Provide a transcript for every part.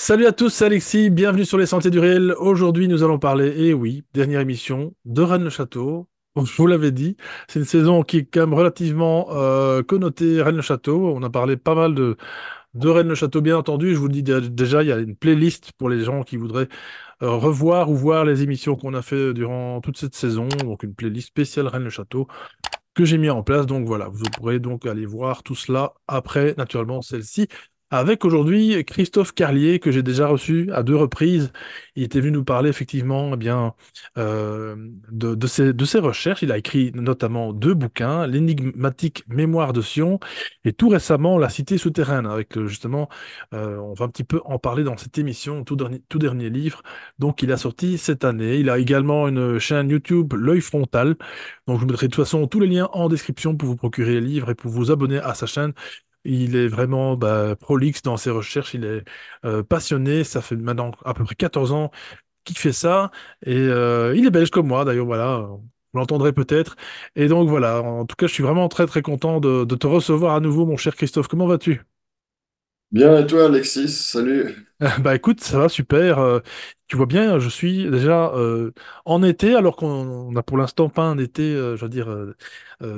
Salut à tous, c'est Alexis, bienvenue sur les Sentiers du Réel. Aujourd'hui, nous allons parler, et oui, dernière émission de Rennes-le-Château. Je vous l'avais dit, c'est une saison qui est quand même relativement connotée Rennes-le-Château. On a parlé pas mal de Rennes-le-Château, bien entendu. Je vous le dis déjà, il y a une playlist pour les gens qui voudraient revoir ou voir les émissions qu'on a fait durant toute cette saison. Donc une playlist spéciale Rennes-le-Château que j'ai mis en place. Donc voilà, vous pourrez donc aller voir tout cela après, naturellement, celle-ci. Avec aujourd'hui Christophe Carlier, que j'ai déjà reçu à deux reprises. Il était venu nous parler effectivement euh, de ses recherches. Il a écrit notamment deux bouquins, L'énigmatique mémoire de Sion et tout récemment La cité souterraine, avec justement, on va un petit peu en parler dans cette émission, tout dernier livre. Donc il a sorti cette année. Il a également une chaîne YouTube, L'œil frontal. Donc, je vous mettrai de toute façon tous les liens en description pour vous procurer les livres et pour vous abonner à sa chaîne. Il est vraiment prolixe dans ses recherches, il est passionné, ça fait maintenant à peu près 14 ans qu'il fait ça, et il est belge comme moi d'ailleurs, voilà, vous l'entendrez peut-être. Et donc voilà, en tout cas, je suis vraiment très très content de te recevoir à nouveau, mon cher Christophe. Comment vas-tu? Bien, et toi, Alexis? Salut. Bah écoute, ça va super. Tu vois bien, je suis déjà en été, alors qu'on a pour l'instant pas un été, je veux dire,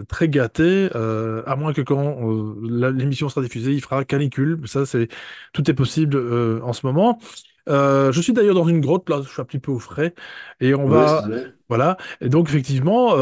très gâté, à moins que quand l'émission sera diffusée, il fera canicule. Ça, tout est possible en ce moment. Je suis d'ailleurs dans une grotte, là, je suis un petit peu au frais, et on Oui, va, stylé. voilà. Et donc effectivement,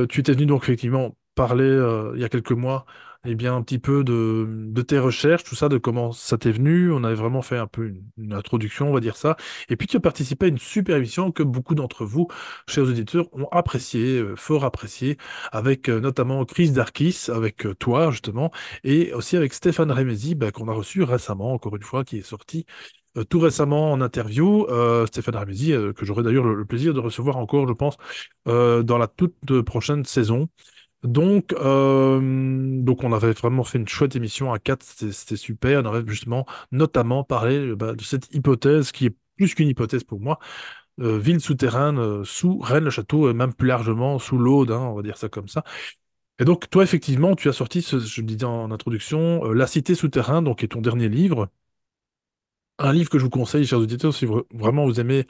tu étais venu donc effectivement parler il y a quelques mois eh bien, un petit peu de tes recherches, tout ça, de comment ça t'est venu. On avait vraiment fait un peu une introduction, on va dire ça. Et puis, tu as participé à une super émission que beaucoup d'entre vous, chers auditeurs, ont apprécié, fort apprécié, avec notamment Chris Darkis, avec toi, justement, et aussi avec Stéphane Rémézy, qu'on a reçu récemment, encore une fois, qui est sorti tout récemment en interview. Stéphane Rémézy, que j'aurai d'ailleurs le plaisir de recevoir encore, je pense, dans la toute prochaine saison. Donc, on avait vraiment fait une chouette émission à quatre, c'était super. On avait justement notamment parlé de cette hypothèse qui est plus qu'une hypothèse pour moi, ville souterraine sous Rennes-le-Château et même plus largement sous l'Aude, hein, on va dire ça comme ça. Et donc, toi, effectivement, tu as sorti, je le disais en introduction, La cité souterraine, donc qui est ton dernier livre. Un livre que je vous conseille, chers auditeurs, si vraiment vous aimez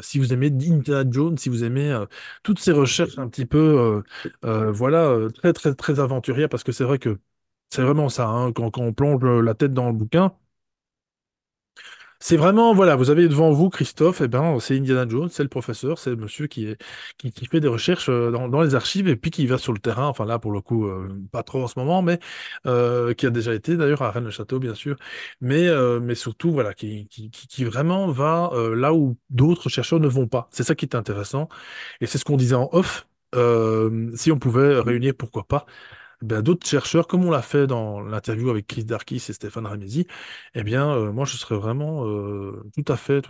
si vous aimez Indiana Jones, si vous aimez toutes ces recherches un petit peu, voilà, très, très, très aventurières, parce que c'est vrai que c'est vraiment ça, hein, quand on plonge la tête dans le bouquin, c'est vraiment, voilà, vous avez devant vous Christophe, et ben, c'est Indiana Jones, c'est le professeur, c'est le monsieur qui fait des recherches dans les archives et puis qui va sur le terrain, enfin là, pour le coup, pas trop en ce moment, mais qui a déjà été d'ailleurs à Rennes-le-Château, bien sûr, mais surtout, voilà, qui vraiment va là où d'autres chercheurs ne vont pas. C'est ça qui est intéressant, et c'est ce qu'on disait en off. Si on pouvait réunir, pourquoi pas, d'autres chercheurs, comme on l'a fait dans l'interview avec Chris Darkis et Stéphane Ramézy, moi, je serais vraiment tout à fait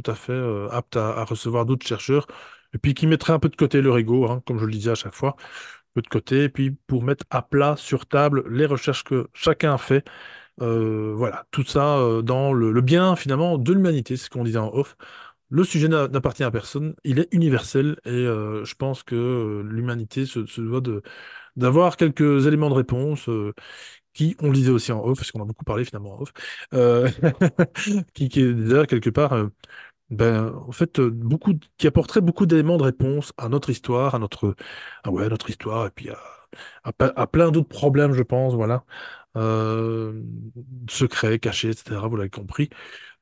apte à recevoir d'autres chercheurs, et puis qui mettraient un peu de côté leur ego, hein, comme je le disais à chaque fois, un peu de côté, et puis pour mettre à plat sur table les recherches que chacun a fait. Voilà, tout ça dans le bien, finalement, de l'humanité, c'est ce qu'on disait en off. Le sujet n'appartient à personne, il est universel, et je pense que l'humanité se doit d'avoir quelques éléments de réponse qui, on le disait aussi en off, parce qu'on a beaucoup parlé finalement en off, euh, qui est déjà quelque part, en fait, qui apporterait beaucoup d'éléments de réponse à notre histoire, à notre histoire, et puis à plein d'autres problèmes, je pense, voilà, euh, secrets, cachés, etc. Vous l'avez compris.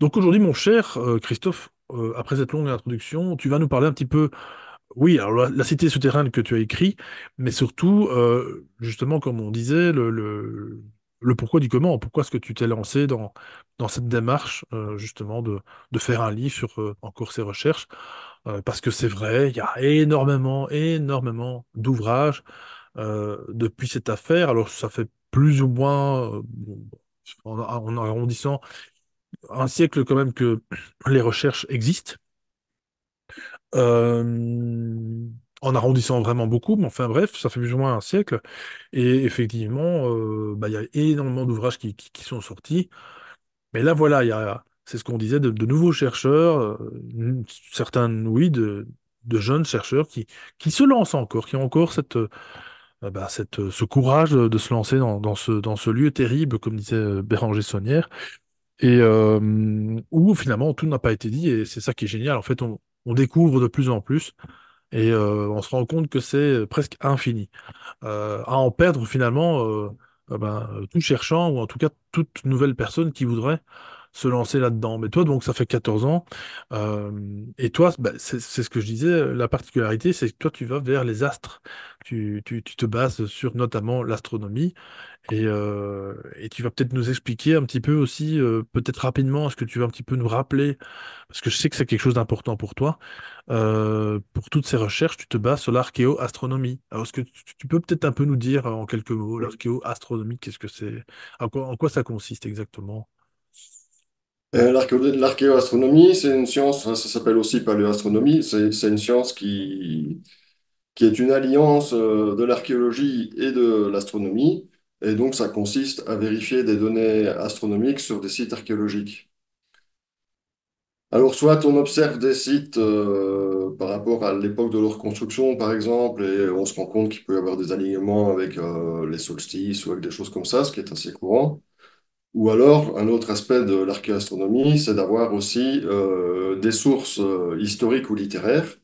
Donc aujourd'hui, mon cher Christophe, après cette longue introduction, tu vas nous parler un petit peu, oui, alors la cité souterraine que tu as écrit, mais surtout, justement, comme on disait, le pourquoi du comment, pourquoi est-ce que tu t'es lancé dans cette démarche, justement, de faire un livre sur encore ces recherches, parce que c'est vrai, il y a énormément, énormément d'ouvrages depuis cette affaire, alors ça fait plus ou moins, bon, en arrondissant, un siècle quand même que les recherches existent. Euh, En arrondissant vraiment beaucoup, mais enfin bref, ça fait plus ou moins un siècle. Et effectivement, il y a énormément d'ouvrages qui sont sortis. Mais là, voilà, c'est ce qu'on disait, de nouveaux chercheurs, certains, oui, de jeunes chercheurs qui se lancent encore, qui ont encore ce courage de se lancer dans ce lieu terrible, comme disait Béranger Saunière. et où finalement tout n'a pas été dit, et c'est ça qui est génial. En fait, on découvre de plus en plus, et on se rend compte que c'est presque infini. À en perdre finalement, tout cherchant, ou en tout cas toute nouvelle personne qui voudrait se lancer là-dedans. Mais toi, donc, ça fait 14 ans, euh, et toi, c'est ce que je disais, la particularité, c'est que toi, tu vas vers les astres. Tu te bases sur notamment l'astronomie, et tu vas peut-être nous expliquer un petit peu aussi, peut-être rapidement, est-ce que tu vas un petit peu nous rappeler, parce que je sais que c'est quelque chose d'important pour toi, pour toutes ces recherches, tu te bases sur l'archéoastronomie. Alors, est-ce que tu peux peut-être un peu nous dire en quelques mots, l'archéoastronomie, qu'est-ce que c'est, en quoi ça consiste exactement? L'archéoastronomie, c'est une science, ça s'appelle aussi paléoastronomie, c'est une science qui est une alliance de l'archéologie et de l'astronomie. Et donc, ça consiste à vérifier des données astronomiques sur des sites archéologiques. Alors, soit on observe des sites par rapport à l'époque de leur construction, par exemple, et on se rend compte qu'il peut y avoir des alignements avec les solstices ou avec des choses comme ça, ce qui est assez courant. Ou alors, un autre aspect de l'archéoastronomie, c'est d'avoir aussi des sources historiques ou littéraires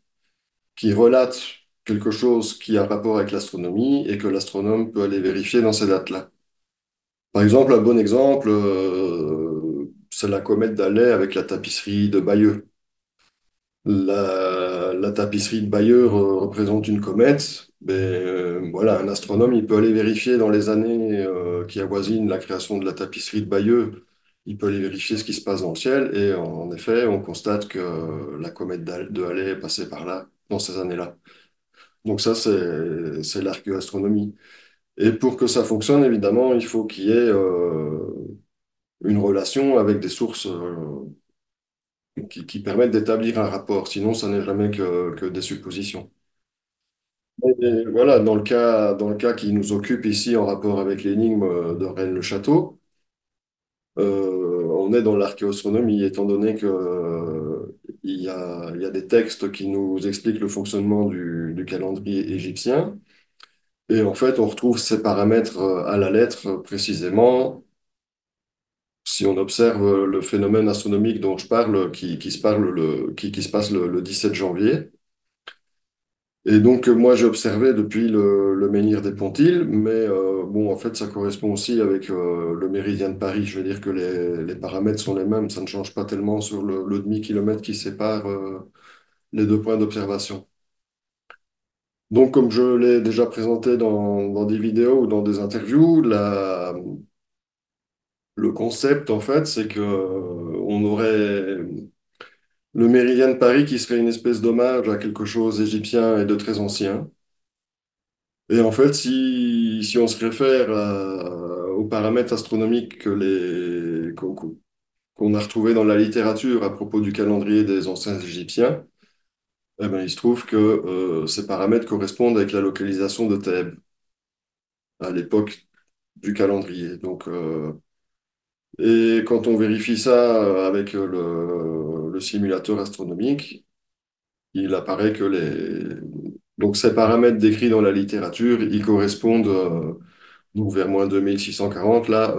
qui relatent quelque chose qui a rapport avec l'astronomie et que l'astronome peut aller vérifier dans ces dates-là. Par exemple, un bon exemple, c'est la comète d'Halley avec la tapisserie de Bayeux. La tapisserie de Bayeux représente une comète. Mais, voilà, un astronome, il peut aller vérifier dans les années qui avoisinent la création de la tapisserie de Bayeux. Il peut aller vérifier ce qui se passe dans le ciel. Et en effet, on constate que la comète de Halley est passée par là, dans ces années-là. Donc ça, c'est l'archéoastronomie. Et pour que ça fonctionne, évidemment, il faut qu'il y ait une relation avec des sources qui permettent d'établir un rapport. Sinon, ça n'est jamais que des suppositions. Et voilà, dans le cas qui nous occupe ici en rapport avec l'énigme de Rennes-le-Château, on est dans l'archéoastronomie, étant donné que, il y a des textes qui nous expliquent le fonctionnement du calendrier égyptien. Et en fait, on retrouve ces paramètres à la lettre précisément si on observe le phénomène astronomique dont je parle, qui se passe le 17 janvier. Et donc, moi, j'ai observé depuis le menhir des Pontiles, mais bon, en fait, ça correspond aussi avec le méridien de Paris. Je veux dire que les paramètres sont les mêmes, ça ne change pas tellement sur le demi-kilomètre qui sépare les deux points d'observation. Donc, comme je l'ai déjà présenté dans des vidéos ou dans des interviews, le concept, en fait, c'est que on aurait le méridien de Paris qui serait une espèce d'hommage à quelque chose d'égyptien et de très ancien. Et en fait, si on se réfère aux paramètres astronomiques qu'on a retrouvés dans la littérature à propos du calendrier des anciens Égyptiens, eh ben, il se trouve que ces paramètres correspondent avec la localisation de Thèbes à l'époque du calendrier. Donc, et quand on vérifie ça avec le simulateur astronomique, il apparaît que donc ces paramètres décrits dans la littérature, ils correspondent donc vers moins 2640 là,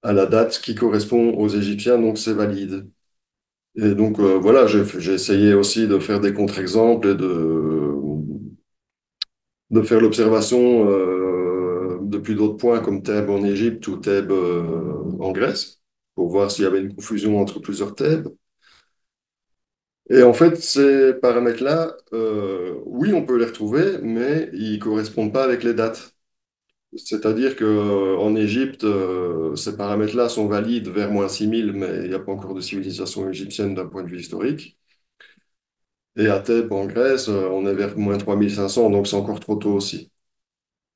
à la date qui correspond aux Égyptiens, donc c'est valide. Et donc voilà, j'ai essayé aussi de faire des contre-exemples et de faire l'observation depuis d'autres points comme Thèbes en Égypte ou Thèbes en Grèce, pour voir s'il y avait une confusion entre plusieurs Thèbes. Et en fait, ces paramètres-là, oui, on peut les retrouver, mais ils correspondent pas avec les dates. C'est-à-dire que en Égypte, ces paramètres-là sont valides vers moins 6000, mais il n'y a pas encore de civilisation égyptienne d'un point de vue historique. Et à Thèbes, en Grèce, on est vers moins 3500, donc c'est encore trop tôt aussi.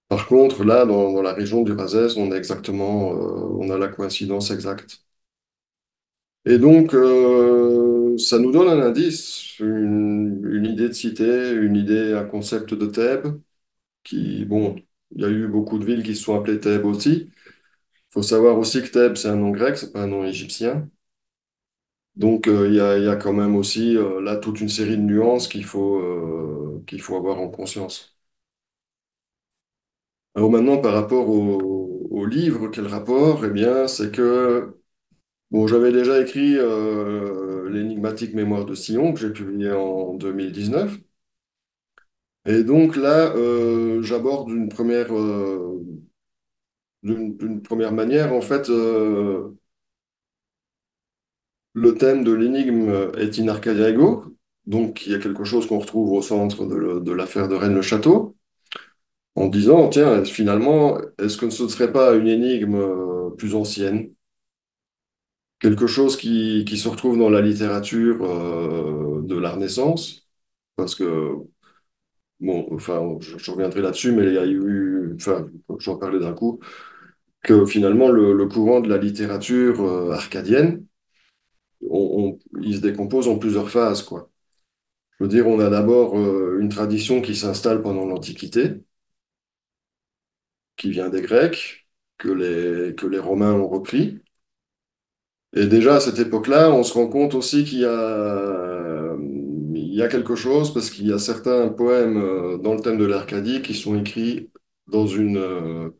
Par contre, là, dans la région du Razès, on a exactement, on a la coïncidence exacte. Et donc, ça nous donne un indice, une idée de cité, une idée, un concept de Thèbes, qui, bon, il y a eu beaucoup de villes qui se sont appelées Thèbes aussi. Il faut savoir aussi que Thèbes, c'est un nom grec, c'est pas un nom égyptien. Donc, il y a quand même aussi là toute une série de nuances qu'il faut avoir en conscience. Alors maintenant, par rapport au livre, quel rapport? Eh bien, c'est que Bon, j'avais déjà écrit l'énigmatique Mémoire de Sion, que j'ai publié en 2019. Et donc là, j'aborde d'une première manière, en fait, le thème de l'énigme est in Arcadia Ego, donc il y a quelque chose qu'on retrouve au centre de l'affaire de Rennes-le-Château, en disant, tiens, finalement, est-ce que ce ne serait pas une énigme plus ancienne, quelque chose qui se retrouve dans la littérature de la Renaissance, parce que, bon, enfin, je reviendrai là-dessus, mais il y a eu, enfin, j'en parlais d'un coup, que finalement, le courant de la littérature arcadienne, il se décompose en plusieurs phases, quoi. Je veux dire, on a d'abord une tradition qui s'installe pendant l'Antiquité, qui vient des Grecs, que les Romains ont repris. Et déjà à cette époque-là, on se rend compte aussi qu'il y a quelque chose, parce qu'il y a certains poèmes dans le thème de l'Arcadie qui sont écrits dans une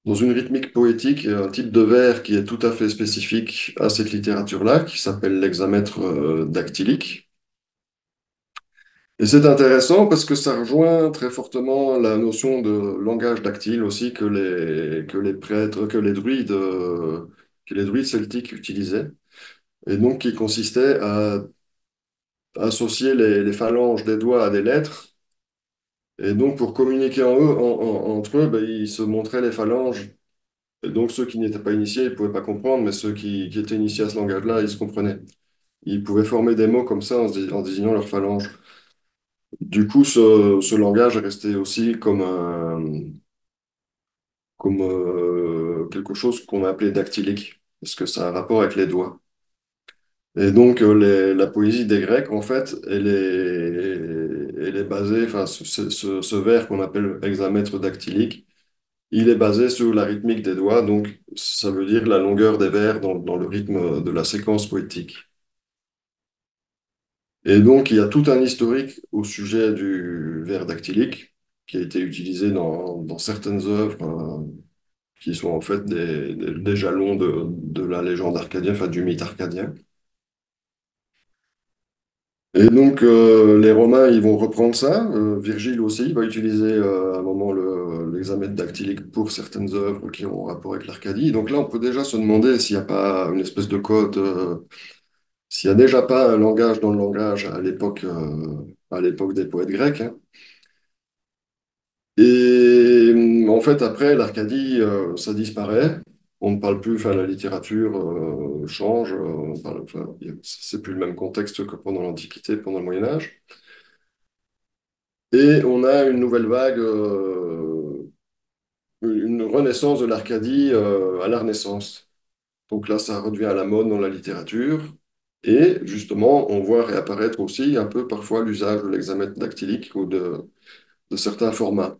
rythmique poétique, un type de vers qui est tout à fait spécifique à cette littérature-là, qui s'appelle l'hexamètre dactylique. Et c'est intéressant parce que ça rejoint très fortement la notion de langage dactyle aussi que les prêtres, que les druides celtiques utilisaient. Et donc qui consistait à associer les phalanges des doigts à des lettres. Et donc pour communiquer entre eux, ben, ils se montraient les phalanges. Et donc ceux qui n'étaient pas initiés, ils ne pouvaient pas comprendre, mais ceux qui étaient initiés à ce langage-là, ils se comprenaient. Ils pouvaient former des mots comme ça en désignant leurs phalanges. Du coup, ce langage est resté aussi comme quelque chose qu'on a appelé dactylique, parce que ça a un rapport avec les doigts. Et donc, la poésie des Grecs, en fait, elle est basée, enfin, ce vers qu'on appelle hexamètre dactylique, il est basé sur la rythmique des doigts, donc ça veut dire la longueur des vers dans le rythme de la séquence poétique. Et donc, il y a tout un historique au sujet du vers dactylique qui a été utilisé dans certaines œuvres qui sont en fait des jalons de la légende arcadienne, enfin du mythe arcadien. Et donc, les Romains, ils vont reprendre ça. Virgile aussi, il va utiliser à un moment l'examen dactylique pour certaines œuvres qui ont rapport avec l'Arcadie. Donc là, on peut déjà se demander s'il n'y a pas une espèce de code, s'il n'y a déjà pas un langage dans le langage à l'époque des poètes grecs, hein. Et en fait, après, l'Arcadie, ça disparaît. On ne parle plus, enfin, la littérature change. Enfin, c'est plus le même contexte que pendant l'Antiquité, pendant le Moyen Âge. Et on a une nouvelle vague, une renaissance de l'Arcadie à la Renaissance. Donc là, ça redevient à la mode dans la littérature. Et justement, on voit réapparaître aussi un peu parfois l'usage de l'examen dactylique ou de certains formats.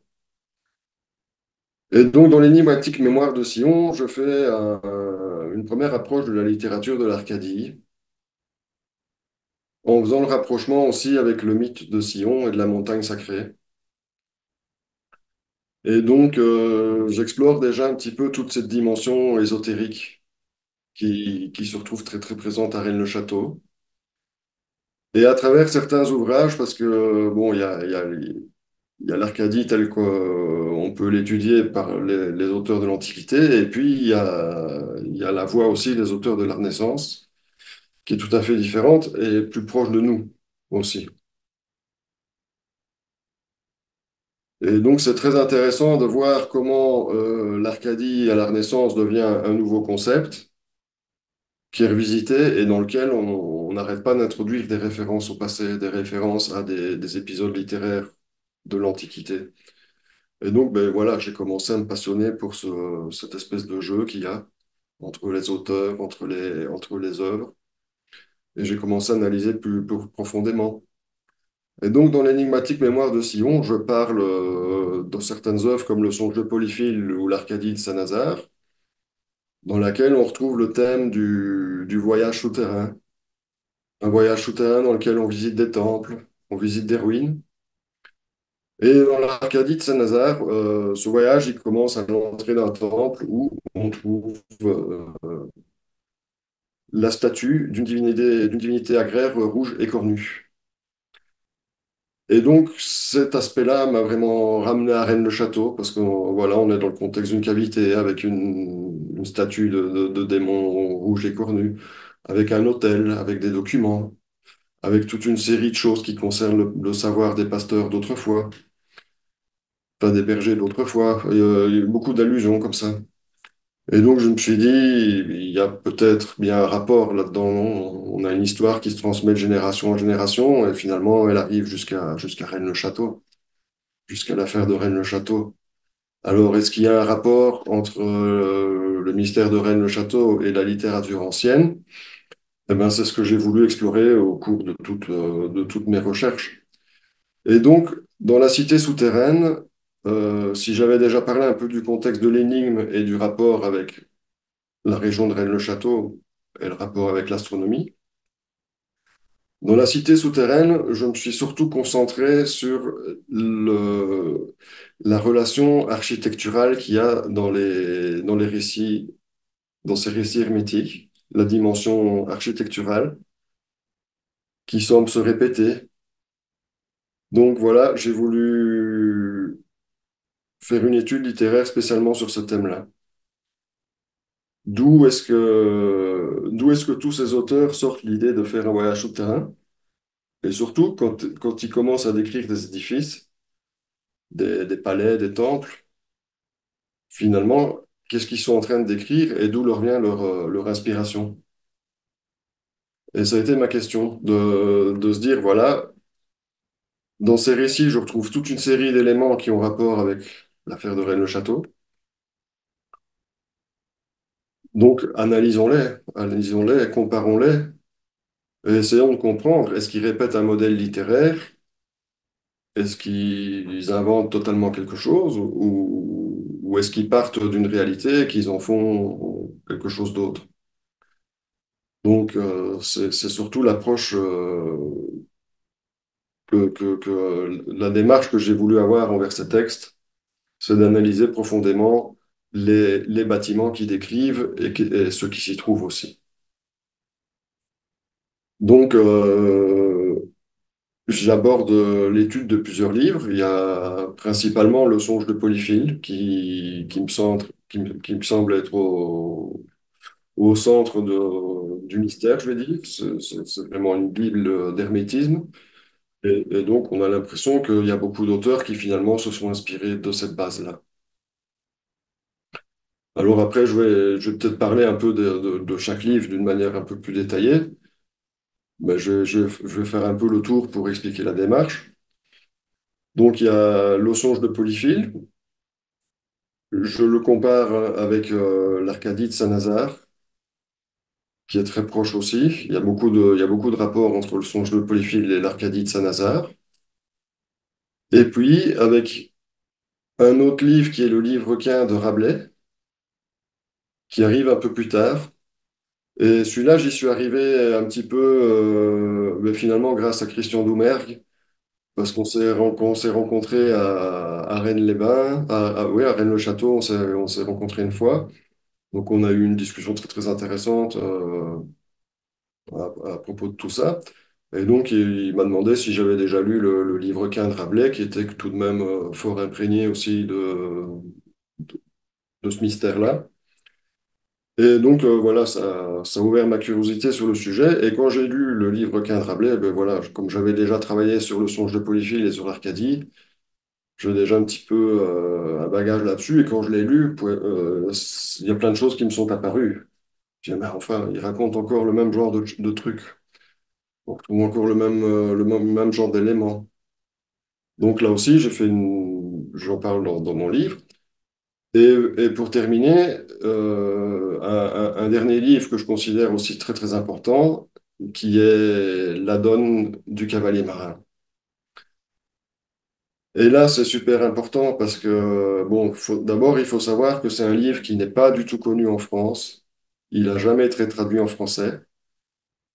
Et donc, dans l'énigmatique Mémoire de Sion, je fais une première approche de la littérature de l'Arcadie, en faisant le rapprochement aussi avec le mythe de Sion et de la montagne sacrée. Et donc, j'explore déjà un petit peu toute cette dimension ésotérique qui se retrouve très très présente à Rennes-le-Château. Et à travers certains ouvrages, parce que bon, il y a l'Arcadie tel qu'on peut l'étudier par les auteurs de l'Antiquité, et puis il y a la voix aussi des auteurs de la Renaissance, qui est tout à fait différente et plus proche de nous aussi. Et donc c'est très intéressant de voir comment l'Arcadie à la Renaissance devient un nouveau concept qui est revisité et dans lequel on n'arrête pas d'introduire des références au passé, des références à des épisodes littéraires de l'Antiquité. Et donc, ben voilà, j'ai commencé à me passionner pour cette espèce de jeu qu'il y a entre les auteurs, entre les œuvres, et j'ai commencé à analyser plus profondément. Et donc, dans l'énigmatique Mémoire de Sion, je parle dans certaines œuvres comme le Songe de Polyphile ou l'Arcadie de Saint-Nazaire, dans laquelle on retrouve le thème du voyage souterrain. Un voyage souterrain dans lequel on visite des temples, on visite des ruines. Et dans l'Arcadie de Saint-Nazaire, ce voyage, il commence à l'entrée d'un temple où on trouve la statue d'une divinité agraire rouge et cornue. Et donc, cet aspect-là m'a vraiment ramené à Rennes-le-Château, parce que voilà, on est dans le contexte d'une cavité avec une statue de démon rouge et cornu, avec un autel, avec des documents, avec toute une série de choses qui concernent le savoir des pasteurs d'autrefois, pas des bergers d'autrefois. Il y a eu beaucoup d'allusions comme ça. Et donc, je me suis dit, il y a peut-être bien un rapport là-dedans, non. On a une histoire qui se transmet de génération en génération, et finalement, elle arrive jusqu'à Rennes-le-Château, jusqu'à l'affaire de Rennes-le-Château. Alors, est-ce qu'il y a un rapport entre le mystère de Rennes-le-Château et la littérature ancienne? Eh ben, c'est ce que j'ai voulu explorer au cours de toutes mes recherches. Et donc, dans la cité souterraine, si j'avais déjà parlé un peu du contexte de l'énigme et du rapport avec la région de Rennes-le-Château et le rapport avec l'astronomie, dans la cité souterraine, je me suis surtout concentré sur la relation architecturale qu'il y a dans les récits, dans ces récits hermétiques, la dimension architecturale qui semble se répéter. Donc voilà, j'ai voulu faire une étude littéraire spécialement sur ce thème-là. D'où est-ce que tous ces auteurs sortent l'idée de faire un voyage souterrain? Et surtout, quand ils commencent à décrire des édifices, des palais, des temples, finalement, qu'est-ce qu'ils sont en train de décrire et d'où leur vient leur inspiration? Et ça a été ma question, de se dire, voilà, dans ces récits, je retrouve toute une série d'éléments qui ont rapport avec l'affaire de Rennes-le-Château. Donc, analysons-les, comparons-les, et essayons de comprendre, est-ce qu'ils répètent un modèle littéraire? Est-ce qu'ils inventent totalement quelque chose ou est-ce qu'ils partent d'une réalité et qu'ils en font quelque chose d'autre? Donc, c'est surtout l'approche, la démarche que j'ai voulu avoir envers ces textes, c'est d'analyser profondément les bâtiments qui décrivent et ceux qui s'y trouvent aussi. Donc, j'aborde l'étude de plusieurs livres. Il y a principalement Le songe de Polyphile qui me semble être au centre du mystère, je vais dire. C'est vraiment une bible d'hermétisme. Et donc, on a l'impression qu'il y a beaucoup d'auteurs qui finalement se sont inspirés de cette base-là. Alors après, je vais peut-être parler un peu de chaque livre d'une manière un peu plus détaillée. Mais je vais faire un peu le tour pour expliquer la démarche. Donc, il y a Le songe de Polyphile. Je le compare avec l'Arcadie de Saint-Nazaire, qui est très proche aussi. Il y a beaucoup de rapports entre le songe de Polyphile et l'Arcadie de Saint-Nazaire. Et puis, avec un autre livre qui est le livre quint de Rabelais, qui arrive un peu plus tard. Et celui-là, j'y suis arrivé un petit peu, mais finalement, grâce à Christian Doumergue, parce qu'on s'est rencontrés à Rennes-les-Bains, oui, à Rennes-le-Château, on s'est rencontrés une fois. Donc, on a eu une discussion très, très intéressante à propos de tout ça. Et donc, il m'a demandé si j'avais déjà lu le livre quint de Rabelais, qui était tout de même fort imprégné aussi de ce mystère-là. Et donc, voilà, ça a ouvert ma curiosité sur le sujet. Et quand j'ai lu le livre quint de Rabelais, ben voilà, comme j'avais déjà travaillé sur le songe de Polyphile et sur l'Arcadie, j'ai déjà un petit peu un bagage là-dessus. Et quand je l'ai lu, il y a plein de choses qui me sont apparues. J'ai dit, mais enfin, il raconte encore le même genre de trucs. On retrouve encore le même genre d'éléments. Donc là aussi, j'en parle dans mon livre. Et pour terminer, un dernier livre que je considère aussi très très important, qui est La Donne du Cavalier Marin. Et là, c'est super important parce que, bon, d'abord, il faut savoir que c'est un livre qui n'est pas du tout connu en France. Il n'a jamais été traduit en français.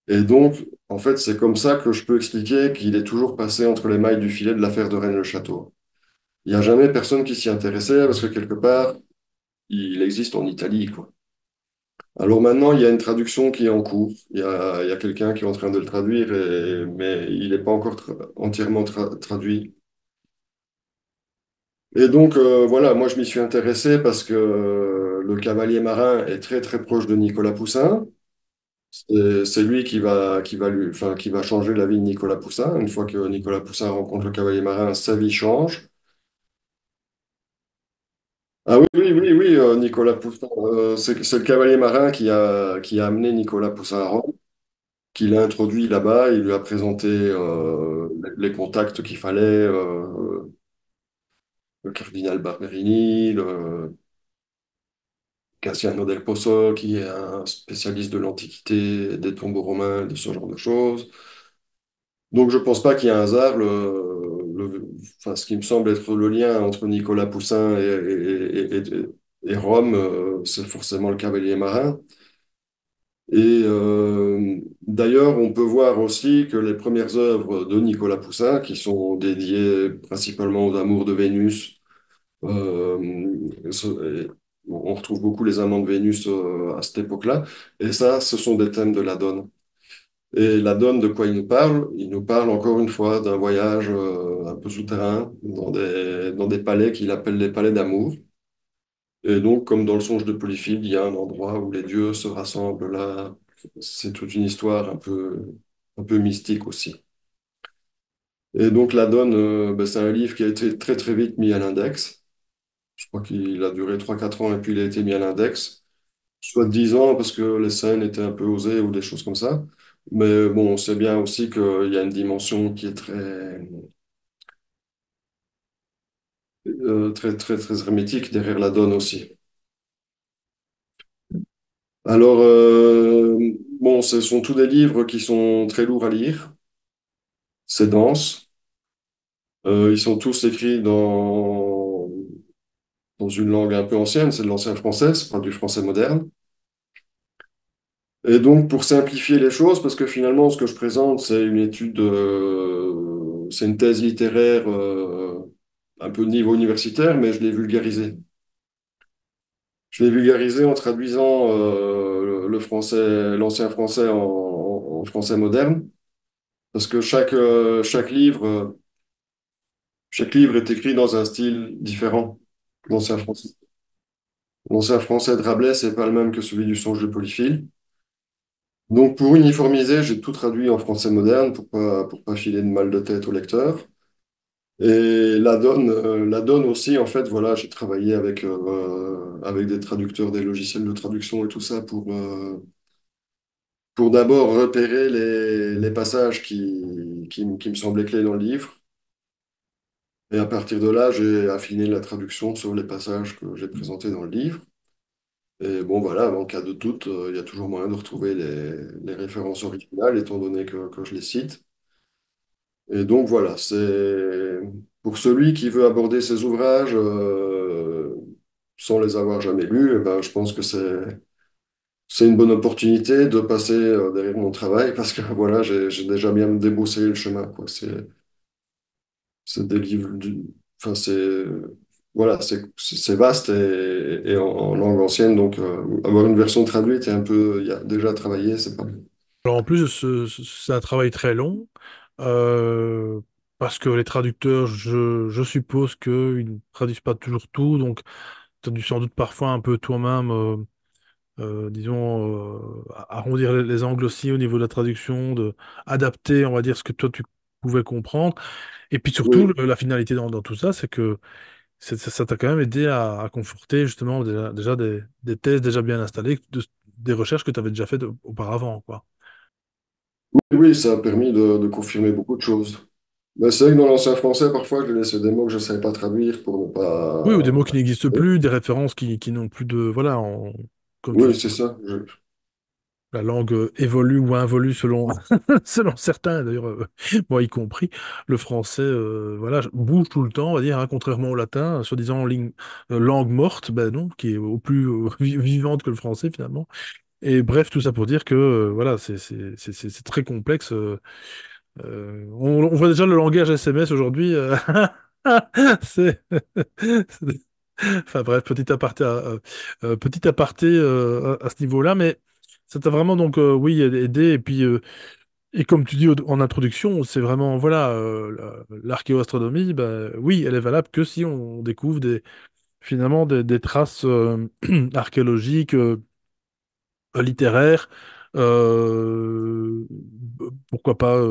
Et donc, en fait, c'est comme ça que je peux expliquer qu'il est toujours passé entre les mailles du filet de l'affaire de Rennes-le-Château. Il n'y a jamais personne qui s'y intéressait parce que quelque part, il existe en Italie, quoi. Alors maintenant, il y a une traduction qui est en cours. Il y a quelqu'un qui est en train de le traduire, mais il n'est pas encore entièrement traduit. Et donc, voilà, moi je m'y suis intéressé parce que le Cavalier marin est très très proche de Nicolas Poussin. C'est lui qui va changer la vie de Nicolas Poussin. Une fois que Nicolas Poussin rencontre le Cavalier marin, sa vie change. Ah oui, oui, oui, oui, Nicolas Poussin, c'est le Cavalier marin qui a amené Nicolas Poussin à Rome, qui l'a introduit là-bas, il lui a présenté les contacts qu'il fallait, le cardinal Barberini, le Cassiano del Pozo, qui est un spécialiste de l'Antiquité, des tombeaux romains, de ce genre de choses. Donc je pense pas qu'il y ait un hasard. Enfin, ce qui me semble être le lien entre Nicolas Poussin et Rome, c'est forcément le Cavalier marin. Et d'ailleurs, on peut voir aussi que les premières œuvres de Nicolas Poussin, qui sont dédiées principalement aux amours de Vénus, et on retrouve beaucoup les amants de Vénus à cette époque-là, et ça, ce sont des thèmes de la Donne. Et la Donne, de quoi il nous parle? Il nous parle encore une fois d'un voyage un peu souterrain dans des palais qu'il appelle les palais d'amour. Et donc, comme dans le songe de Polyphile, il y a un endroit où les dieux se rassemblent là. C'est toute une histoire un peu mystique aussi. Et donc, La Donne, ben, c'est un livre qui a été très très vite mis à l'index. Je crois qu'il a duré 3 4 ans et puis il a été mis à l'index. Soit 10 ans parce que les scènes étaient un peu osées ou des choses comme ça. Mais bon, on sait bien aussi qu'il y a une dimension qui est très hermétique derrière La Donne aussi. Alors, bon, ce sont tous des livres qui sont très lourds à lire. C'est dense. Ils sont tous écrits dans une langue un peu ancienne, c'est de l'ancien français, c'est pas du français moderne. Et donc, pour simplifier les choses, parce que finalement, ce que je présente, c'est une étude, c'est une thèse littéraire un peu de niveau universitaire, mais je l'ai vulgarisée. Je l'ai vulgarisé en traduisant le français, l'ancien français en français moderne, parce que chaque livre est écrit dans un style différent. L'ancien français. L'ancien français de Rabelais, c'est pas le même que celui du Songe de Polyphile. Donc, pour uniformiser, j'ai tout traduit en français moderne pour pas filer de mal de tête au lecteur. Et la donne aussi, en fait, voilà, j'ai travaillé avec des traducteurs, des logiciels de traduction et tout ça pour d'abord repérer les passages qui me semblaient clés dans le livre. Et à partir de là, j'ai affiné la traduction sur les passages que j'ai présentés dans le livre. Et bon, voilà, en cas de doute, il y a toujours moyen de retrouver les références originales, étant donné que je les cite. Et donc, voilà, c'est pour celui qui veut aborder ces ouvrages sans les avoir jamais lus, eh ben, je pense que c'est une bonne opportunité de passer derrière mon travail parce que voilà, j'ai déjà bien déboussé le chemin, quoi. C'est des livres enfin, voilà, c'est vaste et en langue ancienne, donc avoir une version traduite et un peu, il y a déjà travaillé, c'est pas bon. Alors en plus, c'est un travail très long, euh, parce que les traducteurs, je suppose qu'ils ne traduisent pas toujours tout, donc tu as dû sans doute parfois un peu toi-même, disons, arrondir les angles aussi au niveau de la traduction, de adapter, on va dire, ce que toi tu pouvais comprendre. Et puis surtout, Oui, la finalité dans tout ça, c'est que ça t'a quand même aidé à conforter justement déjà des thèses déjà bien installées, des recherches que tu avais déjà faites auparavant, quoi. oui, oui, ça a permis de confirmer beaucoup de choses. Mais c'est vrai que dans l'ancien français, parfois, je laissais des mots que je ne savais pas traduire pour ne Oui, ou des pas... mots qui n'existent plus, des références qui n'ont plus de... Voilà, comme tu Oui, dis, c'est ça. la langue évolue ou involue selon, selon certains, d'ailleurs, moi y compris. Le français, voilà, bouge tout le temps, on va dire, hein, contrairement au latin, soi-disant langue morte, ben non, qui est au plus vivante que le français finalement. Et bref, tout ça pour dire que, voilà, c'est très complexe. On voit déjà le langage SMS aujourd'hui. C'est Enfin bref, petit aparté à ce niveau-là, mais ça t'a vraiment donc oui aidé et comme tu dis en introduction, c'est vraiment voilà l'archéoastronomie, bah, oui, elle est valable que si on découvre finalement des traces archéologiques, littéraires, pourquoi pas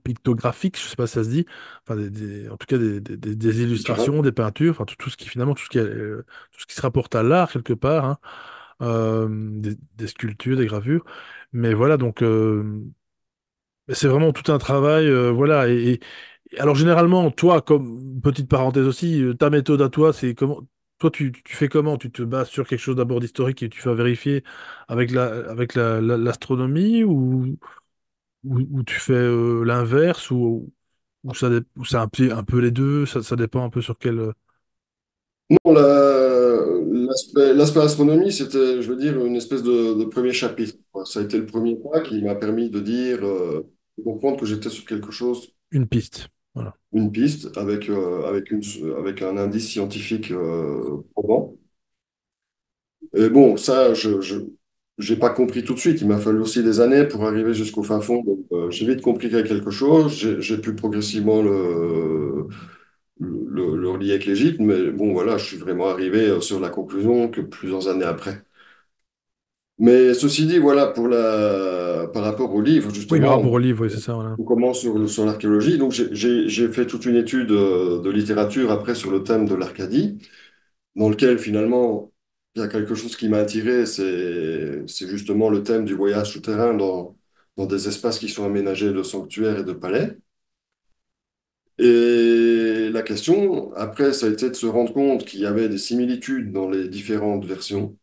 pictographiques, je sais pas si ça se dit, enfin en tout cas des culturel. illustrations, des peintures, enfin tout ce qui finalement tout ce qui se rapporte à l'art quelque part, hein, des sculptures, des gravures, mais voilà donc c'est vraiment tout un travail, voilà et alors généralement toi comme petite parenthèse aussi, ta méthode à toi c'est comment? Toi, tu fais comment? Tu te bases sur quelque chose d'abord d'historique et tu fais vérifier l'astronomie ou tu fais l'inverse ou c'est un peu les deux, ça dépend un peu sur quel... Non, l'aspect astronomie, c'était, je veux dire, une espèce de premier chapitre, quoi. Ça a été le premier pas qui m'a permis de dire, de comprendre que j'étais sur quelque chose, une piste. Voilà. une piste, avec un indice scientifique probant. Et bon, ça, j'ai pas compris tout de suite. Il m'a fallu aussi des années pour arriver jusqu'au fin fond. Donc, j'ai vite compris qu'il y a quelque chose. J'ai pu progressivement le relier avec l'Égypte. Mais bon, voilà, je suis vraiment arrivé sur la conclusion que plusieurs années après. Mais ceci dit, voilà, par rapport au livre, Oui, par rapport justement, au livre, oui, c'est ça, voilà. on commence sur l'archéologie. Donc, j'ai fait toute une étude de littérature après sur le thème de l'Arcadie, dans lequel finalement, il y a quelque chose qui m'a attiré, c'est justement le thème du voyage souterrain dans des espaces qui sont aménagés de sanctuaires et de palais. Et la question, après, ça a été de se rendre compte qu'il y avait des similitudes dans les différentes versions.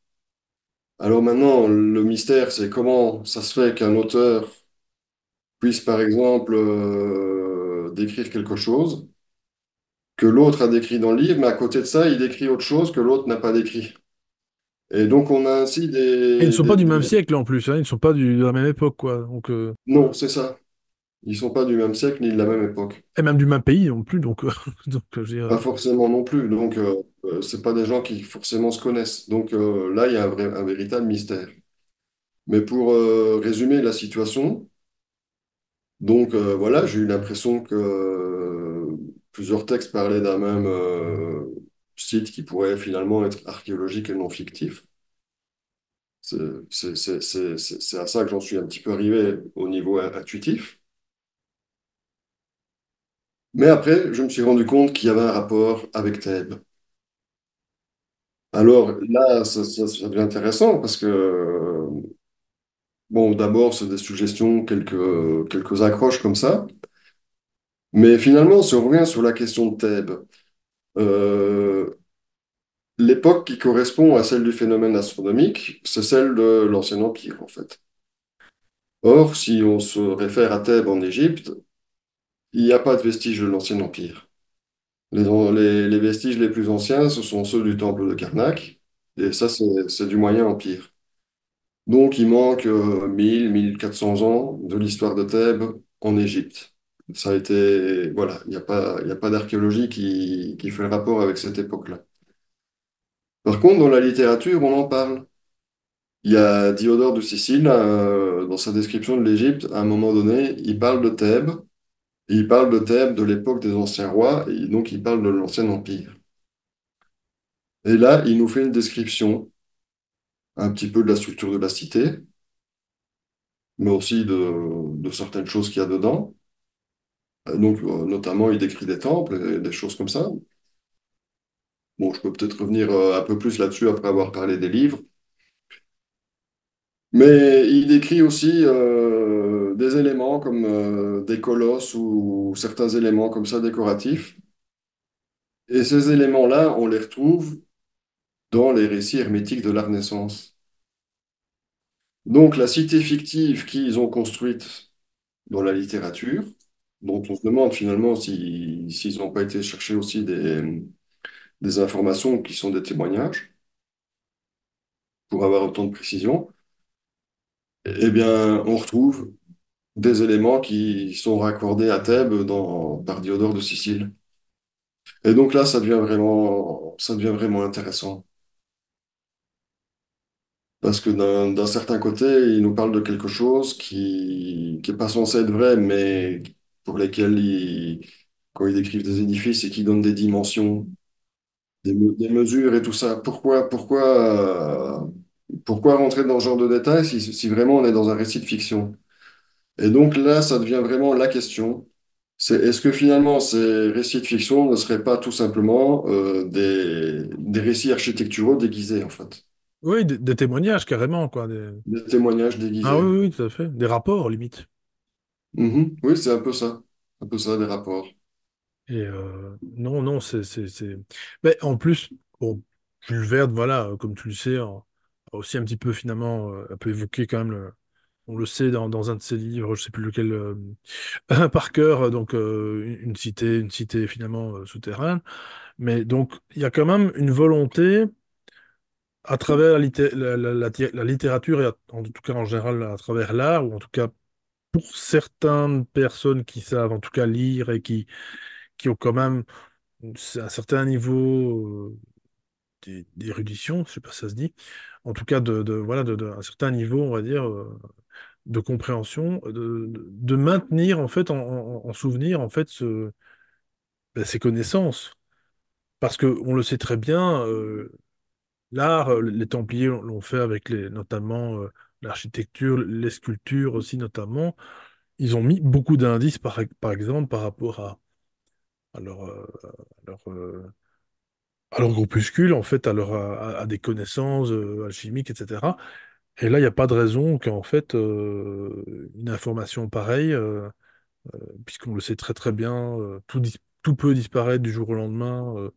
Alors maintenant, le mystère, c'est comment ça se fait qu'un auteur puisse, par exemple, décrire quelque chose que l'autre a décrit dans le livre, mais à côté de ça, il décrit autre chose que l'autre n'a pas décrit. Et donc, on a ainsi Et ils ne sont pas du même siècle en plus, hein, ils ne sont pas de la même époque, quoi. Donc, Non, c'est ça. Ils sont pas du même siècle ni de la même époque. et même du même pays non plus, donc, donc je veux dire, Pas forcément non plus. Donc, c'est pas des gens qui forcément se connaissent. Donc, là, il y a un véritable mystère. Mais pour résumer la situation, donc voilà, j'ai eu l'impression que plusieurs textes parlaient d'un même site qui pourrait finalement être archéologique et non fictif. C'est c'est à ça que j'en suis un petit peu arrivé au niveau intuitif. Mais après, je me suis rendu compte qu'il y avait un rapport avec Thèbes. Alors là, ça devient intéressant parce que, bon, d'abord, c'est des suggestions, quelques accroches comme ça. Mais finalement, si on revient sur la question de Thèbes, euh, l'époque qui correspond à celle du phénomène astronomique, c'est celle de l'Ancien Empire, en fait. Or, si on se réfère à Thèbes en Égypte, il n'y a pas de vestiges de l'Ancien Empire. Les vestiges les plus anciens, ce sont ceux du temple de Karnak, et ça, c'est du Moyen Empire. Donc, il manque 1400 ans de l'histoire de Thèbes en Égypte. Ça a été, voilà, il y a pas d'archéologie qui fait le rapport avec cette époque-là. Par contre, dans la littérature, on en parle. Il y a Diodore de Sicile, dans sa description de l'Égypte, à un moment donné, il parle de Thèbes, et il parle de Thèbes de l'époque des anciens rois, et donc il parle de l'Ancien Empire. Et là, il nous fait une description un petit peu de la structure de la cité, mais aussi de certaines choses qu'il y a dedans. Donc, notamment, il décrit des temples et des choses comme ça. Bon, je peux peut-être revenir un peu plus là-dessus après avoir parlé des livres. Mais il décrit aussi des éléments comme des colosses ou certains éléments comme ça décoratifs. Et ces éléments-là, on les retrouve dans les récits hermétiques de la Renaissance. Donc, la cité fictive qu'ils ont construite dans la littérature, dont on se demande finalement s'ils n'ont pas été chercher aussi des informations qui sont des témoignages pour avoir autant de précision, eh bien, on retrouve des éléments qui sont raccordés à Thèbes par Diodore de Sicile. Et donc là, ça devient vraiment intéressant. Parce que d'un certain côté, il nous parle de quelque chose qui est pas censé être vrai, mais pour lesquels quand ils décrivent des édifices et qu'ils donnent des dimensions, des mesures et tout ça, pourquoi rentrer dans ce genre de détails si vraiment on est dans un récit de fiction? Et donc là, ça devient vraiment la question. C'est est-ce que finalement ces récits de fiction ne seraient pas tout simplement des récits architecturaux déguisés, en fait, Oui, des témoignages carrément, quoi. des témoignages Ah déguisés? oui, oui, tout à fait. Des rapports, limite. Mhm. Oui, c'est un peu ça des rapports. Et non, non, Mais en plus, bon, Jules Verne, voilà, comme tu le sais, a aussi un petit peu finalement, un peu évoqué quand même, on le sait dans un de ses livres, je sais plus lequel, par cœur, donc une cité finalement souterraine. Mais donc, il y a quand même une volonté, à travers la littérature, et en tout cas en général à travers l'art, ou en tout cas pour certaines personnes qui savent en tout cas lire et qui ont quand même un certain niveau d'érudition, je sais pas si ça se dit, en tout cas voilà, un certain niveau, on va dire, de compréhension, de maintenir en fait en souvenir en fait ces connaissances. Parce que on le sait très bien, l'art, les Templiers l'ont fait avec notamment l'architecture, les sculptures aussi notamment. Ils ont mis beaucoup d'indices, par exemple, par rapport à à leur, à leur groupuscule, en fait, à des connaissances alchimiques, etc. Et là, il n'y a pas de raison qu'en fait, une information pareille, puisqu'on le sait très très bien, tout peut disparaître du jour au lendemain,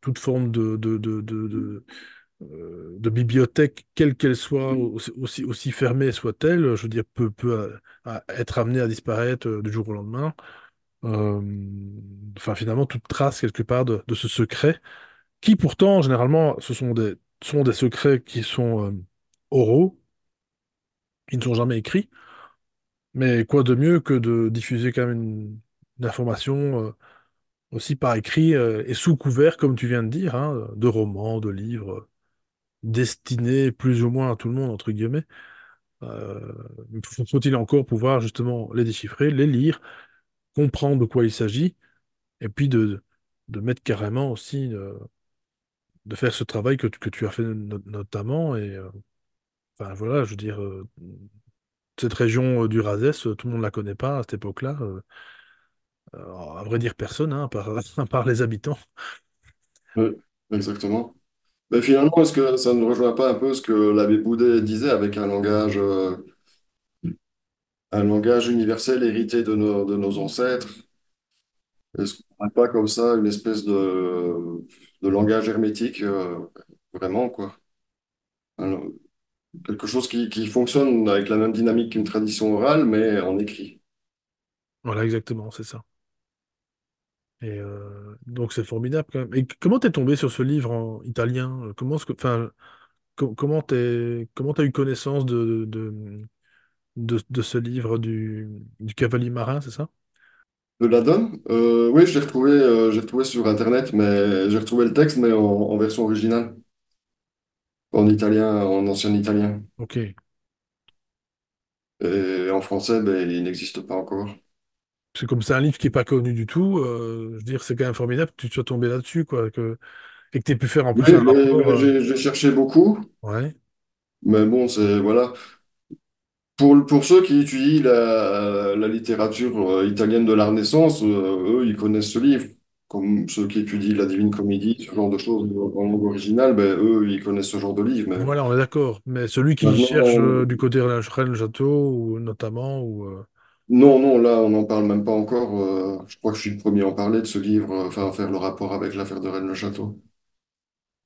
toute forme de bibliothèque, quelle qu'elle soit, aussi fermée soit-elle, je veux dire, être amenée à disparaître du jour au lendemain. Euh, enfin, finalement, toute trace quelque part de ce secret, qui pourtant, généralement, sont des secrets qui sont oraux, qui ne sont jamais écrits. Mais quoi de mieux que de diffuser quand même une information aussi par écrit et sous couvert, comme tu viens de dire, hein, de romans, de livres, destinés plus ou moins à tout le monde, entre guillemets. Euh, Faut-il encore pouvoir justement les déchiffrer, les lire, comprendre de quoi il s'agit, et puis de mettre carrément aussi, de faire ce travail que tu as fait notamment. Et enfin voilà, je veux dire, cette région du Razès, tout le monde ne la connaît pas à cette époque-là. À vrai dire, personne, hein, à part les habitants. Oui, exactement. Mais finalement, est-ce que ça ne rejoint pas un peu ce que l'abbé Boudet disait avec un langage universel hérité de nos ancêtres? Est-ce qu'on n'a pas comme ça une espèce de langage hermétique, vraiment, quoi? Alors, quelque chose qui fonctionne avec la même dynamique qu'une tradition orale, mais en écrit. Voilà, exactement, c'est ça. Et donc c'est formidable quand même. Et comment t'es tombé sur ce livre en italien? Enfin, comment t'as eu connaissance de ce livre du Cavalier marin, c'est ça? De la donne? Oui, j'ai retrouvé sur Internet, mais j'ai retrouvé le texte, mais en version originale, en italien, en ancien italien. Ok. Et en français, ben, il n'existe pas encore. C'est comme c'est un livre qui est pas connu du tout. Je veux dire, c'est quand même formidable que tu sois tombé là-dessus, quoi, et que tu aies pu faire en Oui, plus un rapport. j'ai cherché beaucoup, Ouais. mais bon, c'est voilà. Pour ceux qui étudient la littérature italienne de la Renaissance, eux, ils connaissent ce livre. Comme ceux qui étudient la Divine Comédie, ce genre de choses en langue originale, ben, eux, ils connaissent ce genre de livre. Mais Voilà, on est d'accord. Mais celui qui cherche maintenant, du côté de Rennes-le-Château, ou notamment, ou non, non, là, on n'en parle même pas encore. Je crois que je suis le premier à en parler de ce livre, enfin, à faire le rapport avec l'affaire de Rennes-le-Château.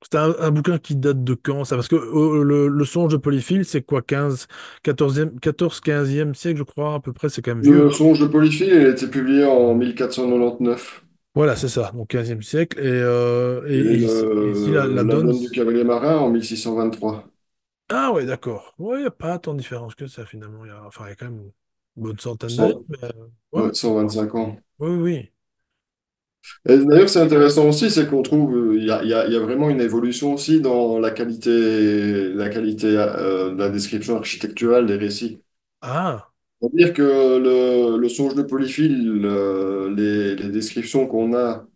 c'est un bouquin qui date de quand, ça? Parce que le songe de Polyphile, c'est quoi, 14e, 15e siècle, je crois, à peu près, c'est quand même vieux, Le hein. Songe de Polyphile, il a été publié en 1499. Voilà, c'est ça, donc 15e siècle. Et Et ici, la la donne. donne du cavalier marin en 1623. Ah ouais, d'accord. Ouais, il n'y a pas tant de différence que ça, finalement. Enfin, il y a quand même une bonne centaine d'années. 100, Mais, ouais, ouais, ouais, 125 ans. oui, oui. Et d'ailleurs, c'est intéressant aussi, c'est qu'on trouve, il y a vraiment une évolution aussi dans la qualité de la description architecturale des récits. Ah, C'est-à-dire que le songe de Polyphile, les descriptions qu'on a,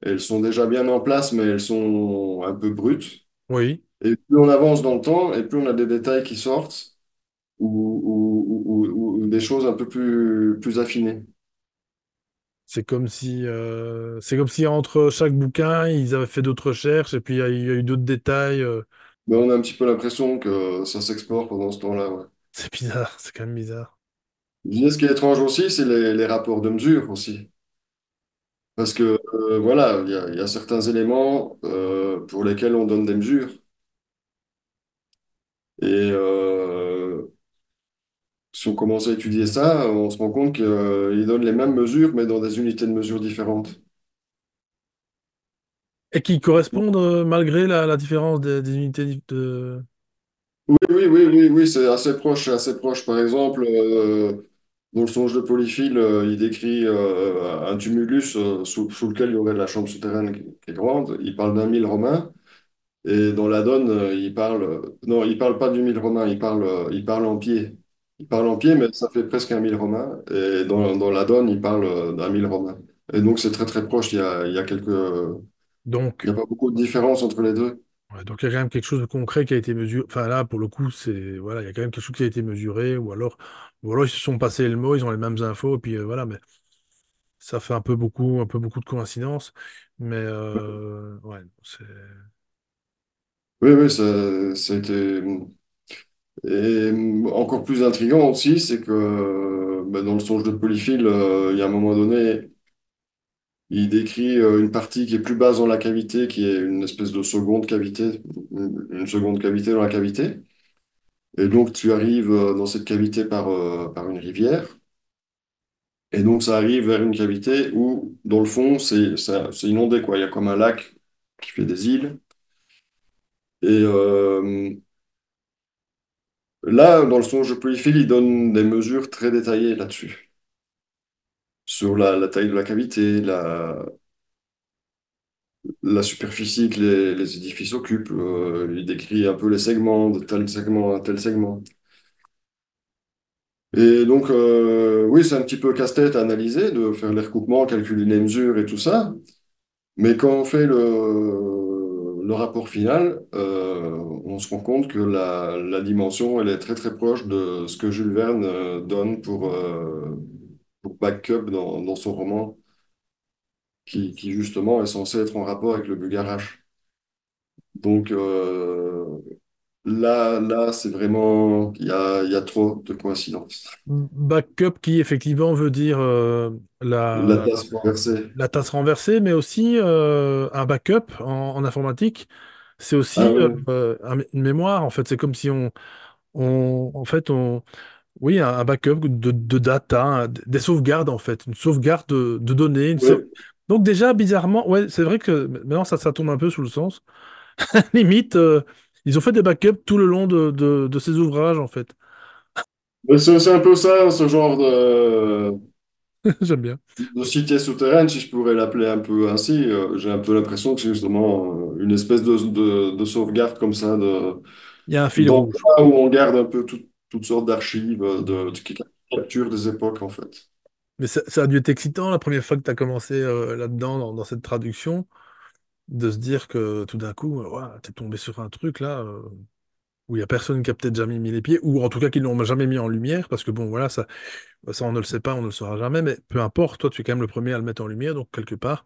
elles sont déjà bien en place, mais elles sont un peu brutes. oui. Et plus on avance dans le temps, et plus on a des détails qui sortent, ou des choses un peu plus affinées. C'est comme si entre chaque bouquin, ils avaient fait d'autres recherches et puis il y a eu d'autres détails. Mais on a un petit peu l'impression que ça s'explore pendant ce temps-là, ouais. C'est bizarre, c'est quand même bizarre. Je disais, ce qui est étrange aussi, c'est les rapports de mesure aussi. Parce que, voilà, il y a certains éléments pour lesquels on donne des mesures. Et si on commence à étudier ça, on se rend compte qu'ils donnent les mêmes mesures, mais dans des unités de mesure différentes. Et qui correspondent malgré la différence des unités de... Oui, c'est assez proche, c'est assez proche. Par exemple, dans le songe de Polyphile, il décrit un tumulus sous lequel il y aurait de la chambre souterraine qui est grande. Il parle d'un 1000 romains. Et dans la donne, il parle, non, il parle pas du 1000 romains, il parle en pied. Il parle en pied, mais ça fait presque un 1000 romains. Et dans la donne, il parle d'un 1000 romains. Et donc, c'est très, très proche. Il Donc, y a pas beaucoup de différence entre les deux. ouais, donc il y a quand même quelque chose de concret qui a été mesuré. Enfin là, pour le coup, voilà, il y a quand même quelque chose qui a été mesuré, ou alors ils se sont passés le mot, ils ont les mêmes infos, et puis voilà, mais ça fait un peu beaucoup de coïncidences. Mais ouais, c'est. Oui, ça a été. Et encore plus intriguant aussi, c'est que ben, dans le songe de Polyphile, il y a un moment donné, il décrit une partie qui est plus basse dans la cavité, qui est une espèce de seconde cavité, une seconde cavité dans la cavité. Et donc, tu arrives dans cette cavité par une rivière. Et donc, ça arrive vers une cavité où, dans le fond, c'est inondé, quoi. Il y a comme un lac qui fait des îles. Et là, dans le songe de Polyphile, il donne des mesures très détaillées là-dessus. Sur la taille de la cavité, la superficie que les édifices occupent. Il décrit un peu les segments, de tel segment à tel segment. Et donc, oui, c'est un petit peu casse-tête à analyser, de faire les recoupements, calculer les mesures et tout ça. Mais quand on fait le rapport final, on se rend compte que la dimension, elle est très très proche de ce que Jules Verne donne pour Backup dans son roman, qui justement est censé être en rapport avec le Bulgarache. Donc là, c'est vraiment, il y a trop de coïncidences. Backup qui effectivement veut dire La tasse renversée. la tasse renversée, mais aussi un backup en informatique. C'est Ah aussi oui, une mémoire. En fait, c'est comme si en fait, oui, un backup de data, des sauvegardes en fait, une sauvegarde de données. oui. Donc déjà, bizarrement, ouais, c'est vrai que maintenant ça tombe un peu sous le sens. Limite, ils ont fait des backups tout le long de ces ouvrages en fait. Mais c'est un peu ça, ce genre J'aime bien. de cité souterraine, si je pourrais l'appeler un peu ainsi. J'ai un peu l'impression que c'est justement une espèce de sauvegarde comme ça, Il y a un fil rouge. d'endroit où on garde un peu toutes sortes d'archives, qui capturent des époques, en fait. Mais ça a dû être excitant la première fois que tu as commencé là-dedans, dans cette traduction, de se dire que tout d'un coup, ouah, t'es tombé sur un truc là où il y a personne qui a peut-être jamais mis les pieds, ou en tout cas qui ne l'ont jamais mis en lumière, parce que bon, voilà, ça on ne le sait pas, on ne le saura jamais, mais peu importe, toi tu es quand même le premier à le mettre en lumière, donc quelque part.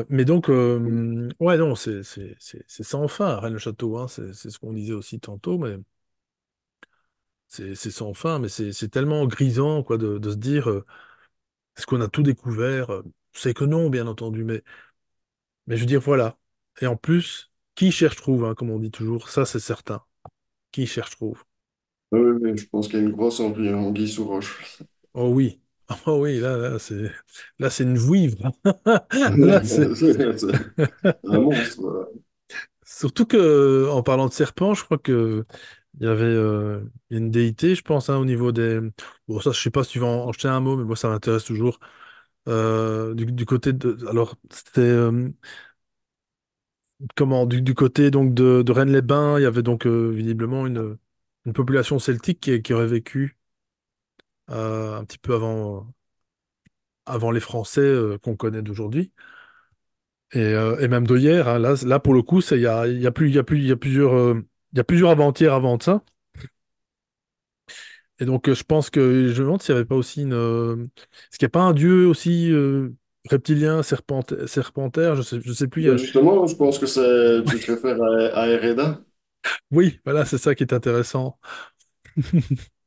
Mais donc, ouais, non, c'est sans fin, Rennes le Château, hein, c'est ce qu'on disait aussi tantôt, mais c'est sans fin, mais c'est tellement grisant, quoi, de se dire, est-ce qu'on a tout découvert? C'est que non, bien entendu, mais je veux dire, voilà. Et en plus, qui cherche trouve, hein, comme on dit toujours, ça c'est certain. Qui cherche trouve. Oui, je pense qu'il y a une grosse anguille sous roche. Oh oui, oh oui, là c'est une vouivre. Là c'est C'est un monstre. Voilà. surtout que en parlant de serpent, je crois que il y avait une déité, je pense, hein, au niveau des. Bon, ça, je sais pas si tu vas en jeter un mot, mais moi ça m'intéresse toujours. Du côté de, alors c'était comment du côté donc de Rennes-les-Bains, il y avait donc visiblement une population celtique qui aurait vécu un petit peu avant les Français qu'on connaît d'aujourd'hui. Et même de hier, hein. Là, pour le coup, il y a plus, il y a plus, il y a plusieurs avant-hier avant de ça. Et donc, je pense que je me demande s'il n'y avait pas aussi est-ce qu'il n'y a pas un dieu aussi reptilien, serpentaire, je sais plus. Ben justement, je pense que tu te réfères à Ereda. Oui, voilà, c'est ça qui est intéressant.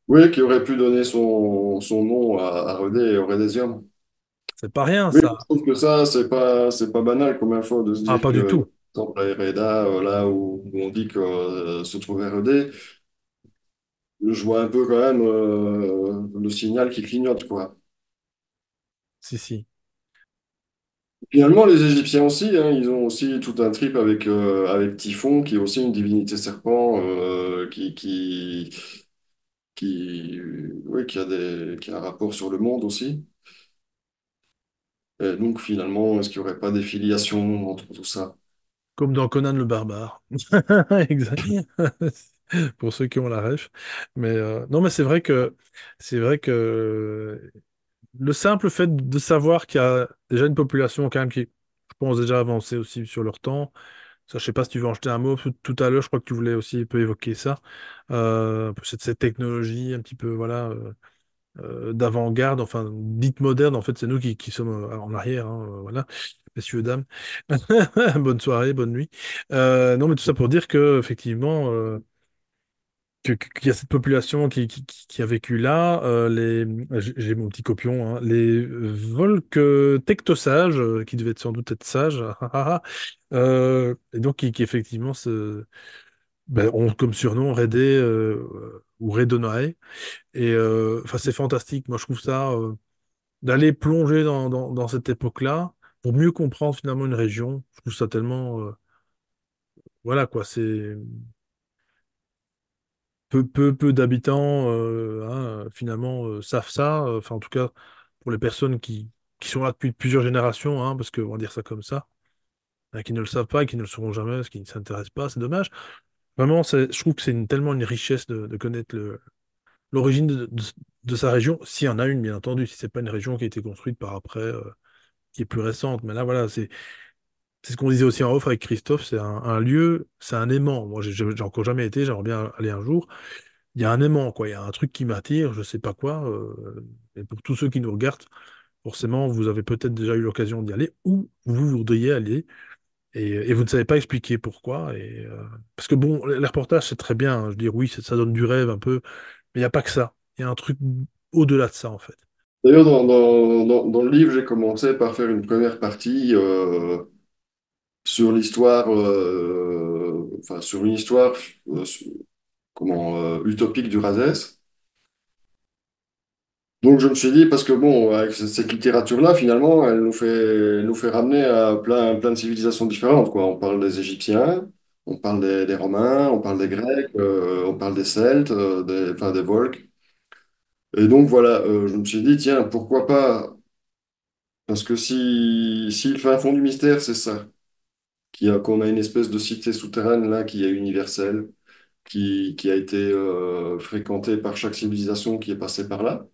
Oui, qui aurait pu donner son nom à Redé et au Redesium. C'est pas rien, Oui, ça. je trouve que ça, c'est pas banal comme info de se Ah, dire pas que, du tout. par exemple, à Ereda, là où on dit que se trouvait Redé, je vois un peu quand même le signal qui clignote, quoi. Si, si. Finalement, les Égyptiens aussi, hein, ils ont aussi tout un trip avec Typhon, qui est aussi une divinité serpent, oui, qui a un rapport sur le monde aussi. Et donc, finalement, est-ce qu'il n'y aurait pas des filiations entre tout ça? Comme dans Conan le barbare. Exact. Pour ceux qui ont la ref. Mais non, mais c'est vrai que le simple fait de savoir qu'il y a déjà une population quand même qui, je pense, déjà avancée aussi sur leur temps. Ça, je sais pas si tu veux en jeter un mot tout à l'heure. Je crois que tu voulais aussi un peu évoquer ça. Un peu cette technologie un petit peu voilà d'avant-garde, enfin dite moderne. En fait, c'est nous qui sommes en arrière. Hein, voilà, messieurs dames. Bonne soirée, bonne nuit. Non, mais tout ça pour dire que effectivement. Qu'il y a cette population qui a vécu là, j'ai mon petit copion, hein, les Volques-tectosages, qui devaient sans doute être sages, et donc qui effectivement ont comme surnom Rédé ou Rédonae. Et enfin, c'est fantastique. Moi, je trouve ça d'aller plonger dans cette époque-là pour mieux comprendre finalement une région. Je trouve ça tellement, voilà quoi, c'est peu d'habitants finalement savent ça. Enfin, en tout cas, pour les personnes qui sont là depuis plusieurs générations, hein, parce que on va dire ça comme ça, qui ne le savent pas et qui ne le sauront jamais, parce qu'ils ne s'intéressent pas, c'est dommage. Vraiment, je trouve que c'est tellement une richesse de connaître l'origine de sa région, s'il y en a une, bien entendu, si c'est pas une région qui a été construite par après, qui est plus récente. Mais là, voilà, c'est ce qu'on disait aussi en off avec Christophe, c'est un lieu, c'est un aimant. Moi, j'ai encore jamais été, j'aimerais bien aller un jour. Il y a un aimant, quoi. Il y a un truc qui m'attire, je sais pas quoi. Et pour tous ceux qui nous regardent, forcément, vous avez peut-être déjà eu l'occasion d'y aller ou vous voudriez aller et vous ne savez pas expliquer pourquoi. Parce que bon, les reportages, c'est très bien, hein. Je veux dire, oui, ça donne du rêve un peu, mais il n'y a pas que ça. Il y a un truc au-delà de ça, en fait. D'ailleurs, dans le livre, j'ai commencé par faire une première partie sur l'histoire, enfin, sur une histoire utopique du Razès. Donc je me suis dit, parce que bon, avec cette littérature-là, finalement, elle nous fait ramener à plein de civilisations différentes, quoi. On parle des Égyptiens, on parle des Romains, on parle des Grecs, on parle des Celtes, enfin, des Volques. Et donc voilà, je me suis dit, tiens, pourquoi pas, parce que si le fin fond du mystère, c'est ça, qu'on a une espèce de cité souterraine là qui est universelle, qui a été fréquentée par chaque civilisation qui est passée par là.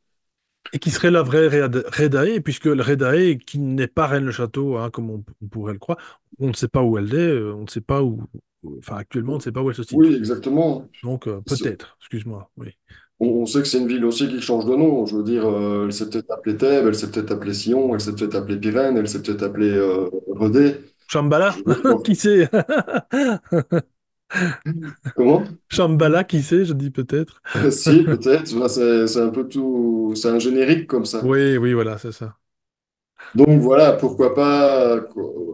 Et qui serait la vraie Redae, puisque le Redae, qui n'est pas Rennes-le-Château, hein, comme on pourrait le croire, on ne sait pas où elle est, on ne sait pas où, enfin actuellement, on ne sait pas où elle se Oui, situe. exactement. Donc peut-être, excuse-moi, oui. On sait que c'est une ville aussi qui change de nom. Je veux dire, elle s'est peut-être appelée Thèbes, elle s'est peut-être appelée Sion, elle s'est peut-être appelée Pyrène, elle s'est peut-être appelée Redé. Je Shambhala, veux dire, qui sait? comment? Shambhala, qui sait, je dis peut-être. Si, peut-être. Là, c'est un peu tout. C'est un générique comme ça. Oui, oui, voilà, c'est ça. Donc voilà, pourquoi pas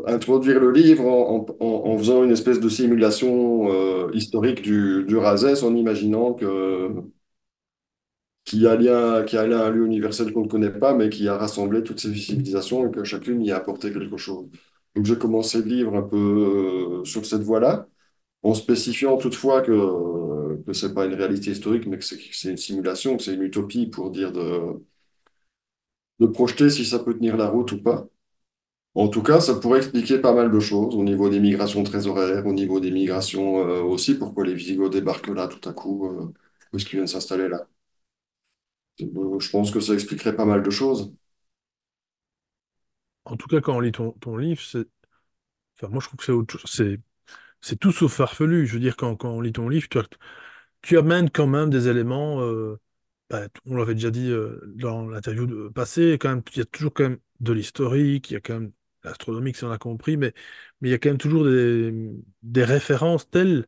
introduire le livre en faisant une espèce de simulation historique du Razès, en imaginant qu'il y a un lieu universel qu'on ne connaît pas, mais qui a rassemblé toutes ces civilisations et que chacune y a apporté quelque chose. Donc j'ai commencé le livre un peu sur cette voie-là, en spécifiant toutefois que ce n'est pas une réalité historique, mais que c'est une simulation, que c'est une utopie pour dire de projeter si ça peut tenir la route ou pas. En tout cas, ça pourrait expliquer pas mal de choses au niveau des migrations trésoraires, au niveau des migrations aussi, pourquoi les Visigoths débarquent là tout à coup, où est-ce qu'ils viennent s'installer là. Je pense que ça expliquerait pas mal de choses. En tout cas, quand on lit ton livre, enfin, moi je trouve que c'est autre chose. C'est tout sauf farfelu. Je veux dire, quand on lit ton livre, tu amènes quand même des éléments. Bah, on l'avait déjà dit dans l'interview passée, quand même, il y a toujours quand même de l'historique, il y a quand même l'astronomique, si on a compris, mais il y a quand même toujours des références telles.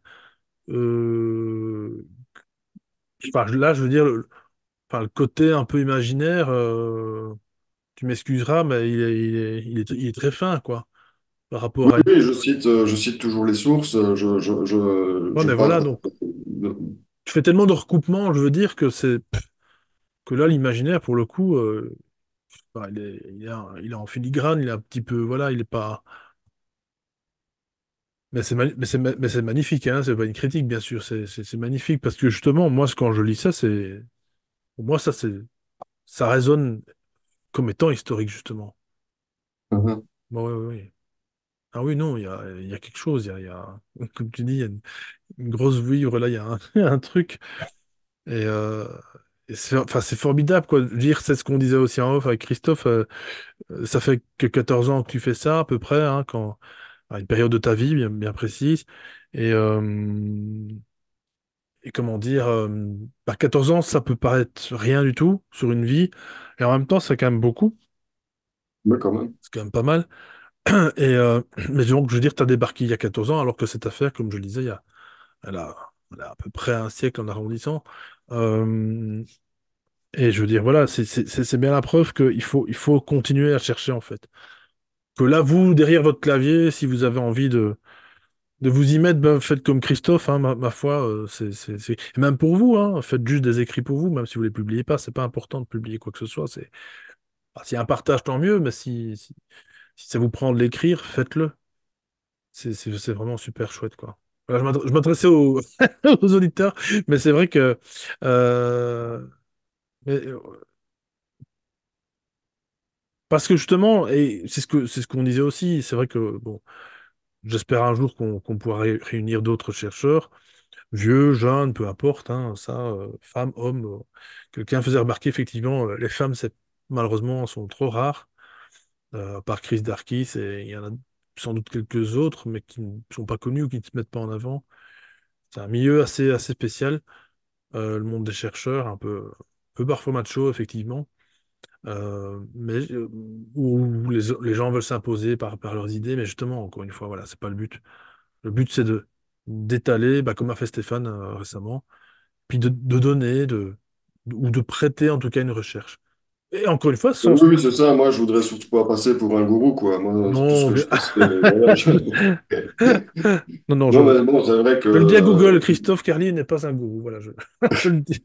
euh, enfin, là, je veux dire, enfin, le côté un peu imaginaire, tu m'excuseras, mais il est très fin, quoi, par rapport Oui, à. oui, je cite toujours les sources, Ouais, je mais parle. voilà, donc, tu fais tellement de recoupements, je veux dire, que là, l'imaginaire, pour le coup, enfin, il est en filigrane, il est un petit peu, voilà, il est pas. Mais c'est magnifique, hein, c'est pas une critique, bien sûr, c'est magnifique, parce que justement, moi, quand je lis ça, pour moi, ça résonne comme étant historique, justement. Mhm. Bon, ouais, ouais, ouais. Ah oui, non, il y a quelque chose, comme tu dis, il y a une grosse vouivre, là, il y a un, il y a un truc, et, enfin, c'est formidable, quoi. Je veux dire, c'est ce qu'on disait aussi en off avec Christophe, ça fait que 14 ans que tu fais ça, à peu près, hein, à une période de ta vie bien, bien précise, et, comment dire, 14 ans, ça peut paraître rien du tout sur une vie, et en même temps, c'est quand même beaucoup, Mais quand même. c'est quand même pas mal. Et, mais donc, je veux dire, tu as débarqué il y a 14 ans, alors que cette affaire, comme je le disais, elle a à peu près un siècle en arrondissant. Euh, et je veux dire, voilà, c'est bien la preuve qu'il faut continuer à chercher, en fait. Que là, vous, derrière votre clavier, si vous avez envie de vous y mettre, ben, faites comme Christophe, hein, ma foi, et même pour vous, hein, faites juste des écrits pour vous, même si vous les publiez pas, c'est pas important de publier quoi que ce soit. S'il y a un partage, tant mieux, mais si ça vous prend de l'écrire, faites-le. C'est vraiment super chouette, quoi. Voilà, je m'adressais aux auditeurs, mais c'est vrai que mais, parce que justement, et c'est ce qu'on disait aussi, c'est vrai que bon, j'espère un jour qu'on pourra réunir d'autres chercheurs vieux, jeune, peu importe, hein, ça, femmes, hommes. Quelqu'un faisait remarquer effectivement, les femmes, malheureusement, sont trop rares, à part Chris Darkis, et il y en a sans doute quelques autres, mais qui ne sont pas connus ou qui ne se mettent pas en avant. C'est un milieu assez spécial, le monde des chercheurs, un peu parfois macho, effectivement, mais où les gens veulent s'imposer par leurs idées, mais justement, encore une fois, voilà, c'est pas le but. Le but, c'est d'étaler, bah, comme a fait Stéphane récemment, puis de donner, ou de prêter en tout cas une recherche. Et encore une fois, Oui, oui, c'est ça. Moi, je voudrais surtout pas passer pour un gourou, quoi. Moi, tout ce non, que je fais, c'est, voilà, non, non, Non, mais bon, c'est vrai que je le dis à Google, Christophe Carlier n'est pas un gourou, voilà, je le dis.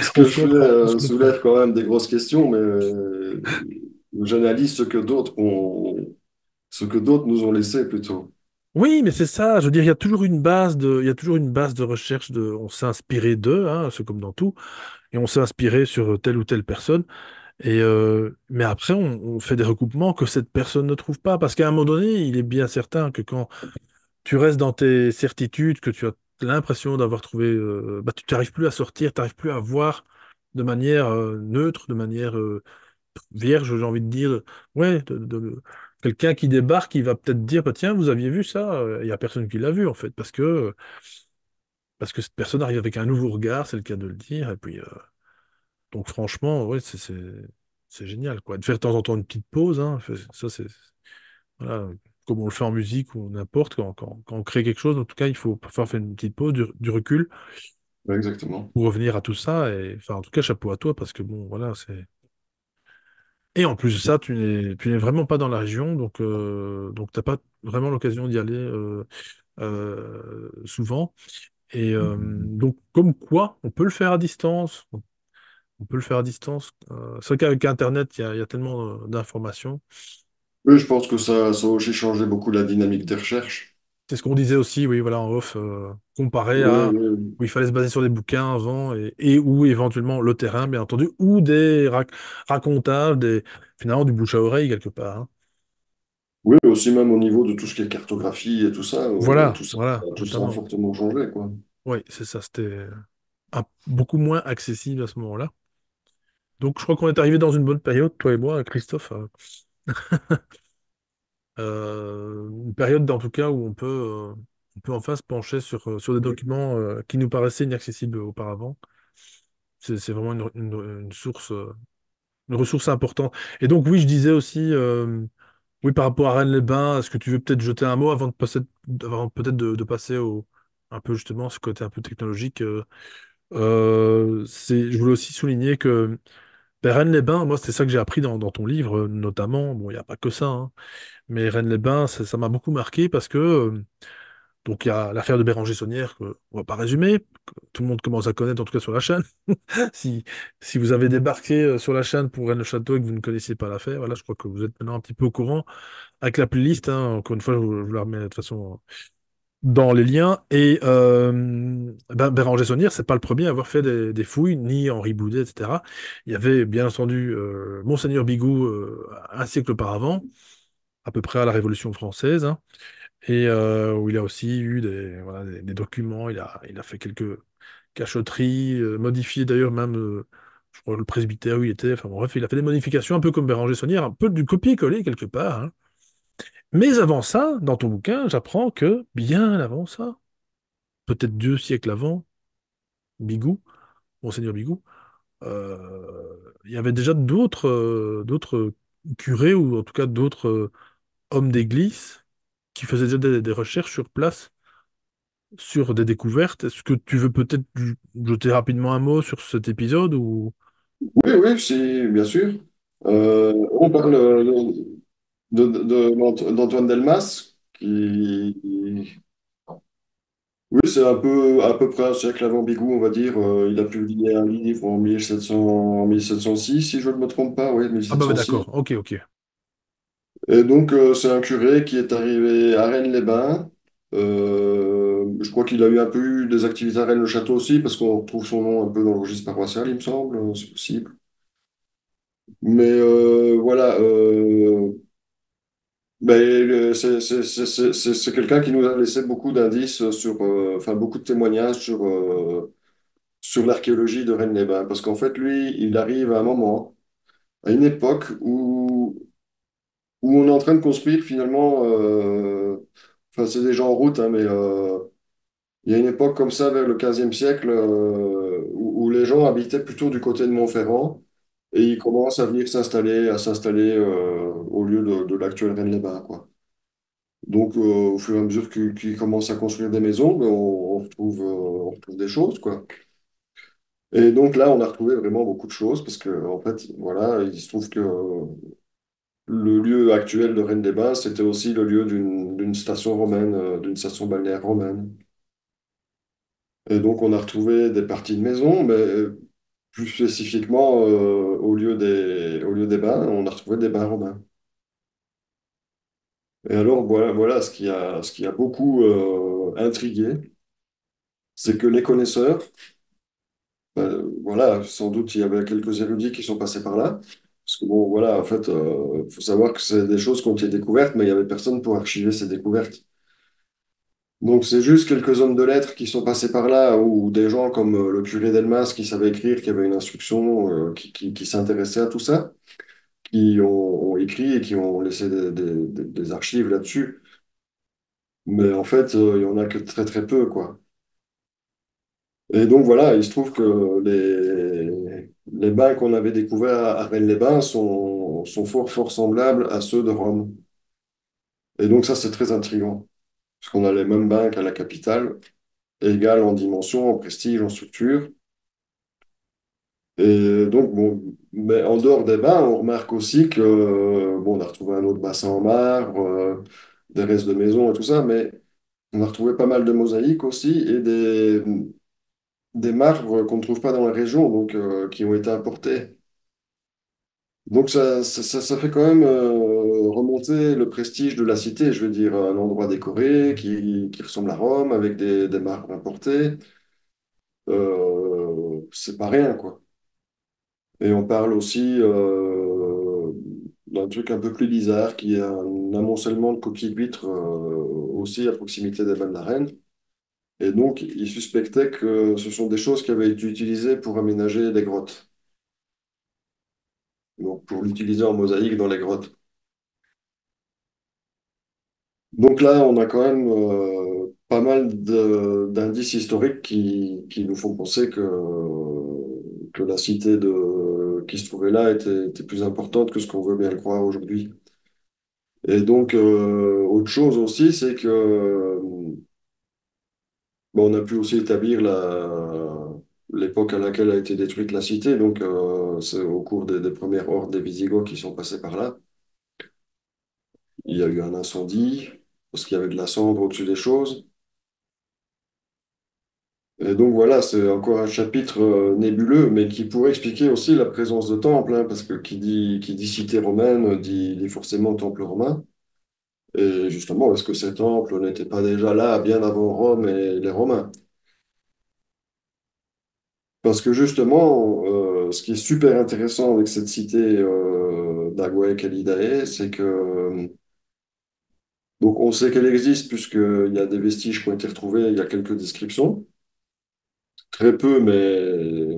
ce On que se je fais comprend, on se comprend. soulève quand même des grosses questions, mais j'analyse ce que d'autres nous ont laissé plutôt. Oui, mais c'est ça, je veux dire, il y a toujours une base de recherche, on s'est inspiré d'eux, hein, c'est comme dans tout, et on s'est inspiré sur telle ou telle personne. Mais après, on fait des recoupements que cette personne ne trouve pas. Parce qu'à un moment donné, il est bien certain que quand tu restes dans tes certitudes, que tu as l'impression d'avoir trouvé, bah, tu n'arrives plus à sortir, tu n'arrives plus à voir de manière neutre, de manière vierge, j'ai envie de dire. Ouais, quelqu'un qui débarque, il va peut-être dire, bah, tiens, vous aviez vu ça? Il n'y a personne qui l'a vu, en fait, parce que cette personne arrive avec un nouveau regard, c'est le cas de le dire. Et puis, donc franchement, ouais, c'est génial, quoi. De faire de temps en temps une petite pause, hein, ça c'est voilà, comme on le fait en musique ou n'importe, quand on crée quelque chose, en tout cas, il faut parfois faire une petite pause, du recul Ouais, exactement. pour revenir à tout ça. Et enfin, en tout cas, chapeau à toi parce que bon, voilà, c'est. Et en plus de ça, tu n'es vraiment pas dans la région, donc t'as pas vraiment l'occasion d'y aller souvent. Et donc, comme quoi, on peut le faire à distance. On peut le faire à distance. C'est vrai qu'avec Internet, il y a tellement d'informations. Oui, je pense que ça a aussi changé beaucoup la dynamique des recherches. C'est ce qu'on disait aussi, oui, voilà, en off, comparé Oui, à oui, où il fallait se baser sur des bouquins avant et ou éventuellement le terrain, bien entendu, ou des racontages, finalement du bouche à oreille quelque part, hein. oui, aussi même au niveau de tout ce qui est cartographie et Voilà, voilà, tout ça a notamment. fortement changé, quoi. Oui, c'est ça, c'était beaucoup moins accessible à ce moment-là. Donc je crois qu'on est arrivé dans une bonne période, toi et moi, Christophe. Une période en tout cas où on peut enfin se pencher sur des documents qui nous paraissaient inaccessibles auparavant. C'est vraiment une source, une ressource importante. Et donc oui, je disais aussi, oui, par rapport à Rennes-les-Bains, est-ce que tu veux peut-être jeter un mot avant peut-être de passer au un peu justement ce côté un peu technologique. Je voulais aussi souligner que ben, Rennes-les-Bains, moi c'est ça que j'ai appris dans ton livre notamment. Bon, il n'y a pas que ça, hein, mais Rennes-les-Bains, ça m'a beaucoup marqué parce que donc il y a l'affaire de Béranger Saunière qu'on va pas résumer, que tout le monde commence à connaître en tout cas sur la chaîne. Si, si vous avez débarqué sur la chaîne pour Rennes-le-Château et que vous ne connaissiez pas l'affaire, voilà, je crois que vous êtes maintenant un petit peu au courant avec la playlist, hein. Encore une fois, je vous la remets de toute façon dans les liens. Et ben, Béranger Saunière, c'est pas le premier à avoir fait des fouilles, ni Henri Boudet, etc. Il y avait bien entendu Monseigneur Bigoud un siècle auparavant, à peu près à la Révolution française, hein, et où il a aussi eu voilà, des documents, il a fait quelques cachotteries, modifié d'ailleurs même, je crois, le presbytère où il était, enfin bon, bref, il a fait des modifications un peu comme Béranger Saunière, un peu du copier-coller quelque part, hein. Mais avant ça, dans ton bouquin, j'apprends que bien avant ça, peut-être 2 siècles avant, Bigoud, Monseigneur Bigoud, il y avait déjà d'autres curés, ou en tout cas d'autres hommes d'église, qui faisaient déjà des recherches sur place sur des découvertes. Est-ce que tu veux peut-être jeter rapidement un mot sur cet épisode ou... Oui, oui, si, bien sûr. On parle d'Antoine Delmas, oui, c'est un peu, à peu près un siècle avant Bigoud, on va dire. Il a publié un livre en 1706, si je ne me trompe pas, oui, Ah bah ouais, 1706. d'accord, ok, ok. Et donc, c'est un curé qui est arrivé à Rennes-les-Bains. Je crois qu'il a eu un peu eu des activités à Rennes-le-Château aussi, parce qu'on retrouve son nom un peu dans le registre paroissial, il me semble, c'est possible. Mais voilà, ben, c'est quelqu'un qui nous a laissé beaucoup d'indices sur, enfin beaucoup de témoignages sur l'archéologie de Rennes-les-Bains. Parce qu'en fait, lui, il arrive à un moment, à une époque où on est en train de construire finalement, enfin c'est déjà en route, hein, mais il y a une époque comme ça, vers le 15e siècle, où les gens habitaient plutôt du côté de Montferrand, et ils commencent à venir s'installer au lieu de l'actuel Rennes-les-Bains, quoi. Donc, au fur et à mesure qu'ils commencent à construire des maisons, ben, on retrouve des choses, quoi. Et donc là, on a retrouvé vraiment beaucoup de choses, parce que, en fait, voilà, il se trouve que le lieu actuel de Rennes-les-Bains, c'était aussi le lieu d'une station romaine, d'une station balnéaire romaine. Et donc, on a retrouvé des parties de maisons, mais plus spécifiquement, au lieu des bains, on a retrouvé des bains romains. Et alors, voilà ce qui a beaucoup intrigué, c'est que les connaisseurs, voilà, sans doute il y avait quelques érudits qui sont passés par là, parce que bon, voilà, en fait, faut savoir que c'est des choses qui ont été découvertes, mais il y avait personne pour archiver ces découvertes. Donc c'est juste quelques hommes de lettres qui sont passés par là, ou des gens comme le curé Delmas qui savait écrire, qui avait une instruction, qui s'intéressait à tout ça, qui ont écrit et qui ont laissé des archives là-dessus. Mais en fait, il y en a que très très peu, quoi. Et donc voilà, il se trouve que les bains qu'on avait découverts à Rennes-les-Bains sont fort fort semblables à ceux de Rome. Et donc ça, c'est très intriguant, parce qu'on a les mêmes bains qu'à la capitale, égales en dimension, en prestige, en structure. Et donc, bon, mais en dehors des bains, on remarque aussi que, bon, on a retrouvé un autre bassin en marbre, des restes de maisons et tout ça, mais on a retrouvé pas mal de mosaïques aussi et des marbres qu'on ne trouve pas dans la région, donc qui ont été importés. Donc ça fait quand même remonter le prestige de la cité. Je veux dire, un endroit décoré qui ressemble à Rome avec des marbres importés. C'est pas rien, quoi. Et on parle aussi d'un truc un peu plus bizarre qui est un amoncellement de coquilles d'huîtres aussi à proximité des Belles d'Arène. Et donc, ils suspectaient que ce sont des choses qui avaient été utilisées pour aménager des grottes. Donc, pour l'utiliser en mosaïque dans les grottes. Donc là, on a quand même pas mal d'indices historiques qui nous font penser que la cité qui se trouvait là était plus importante que ce qu'on veut bien le croire aujourd'hui. Et donc, autre chose aussi, c'est que bon, on a pu aussi établir l'époque à laquelle a été détruite la cité. Donc, c'est au cours des premières hordes des Visigoths qui sont passés par là. Il y a eu un incendie parce qu'il y avait de la cendre au-dessus des choses. Et donc voilà, c'est encore un chapitre nébuleux, mais qui pourrait expliquer aussi la présence de temples, hein, parce que qui dit cité romaine dit forcément temple romain. Et justement, est-ce que ces temples n'étaient pas déjà là bien avant Rome et les Romains? Parce que justement, ce qui est super intéressant avec cette cité d'Aguae Calidae, c'est que donc on sait qu'elle existe puisqu'il y a des vestiges qui ont été retrouvés, il y a quelques descriptions, très peu mais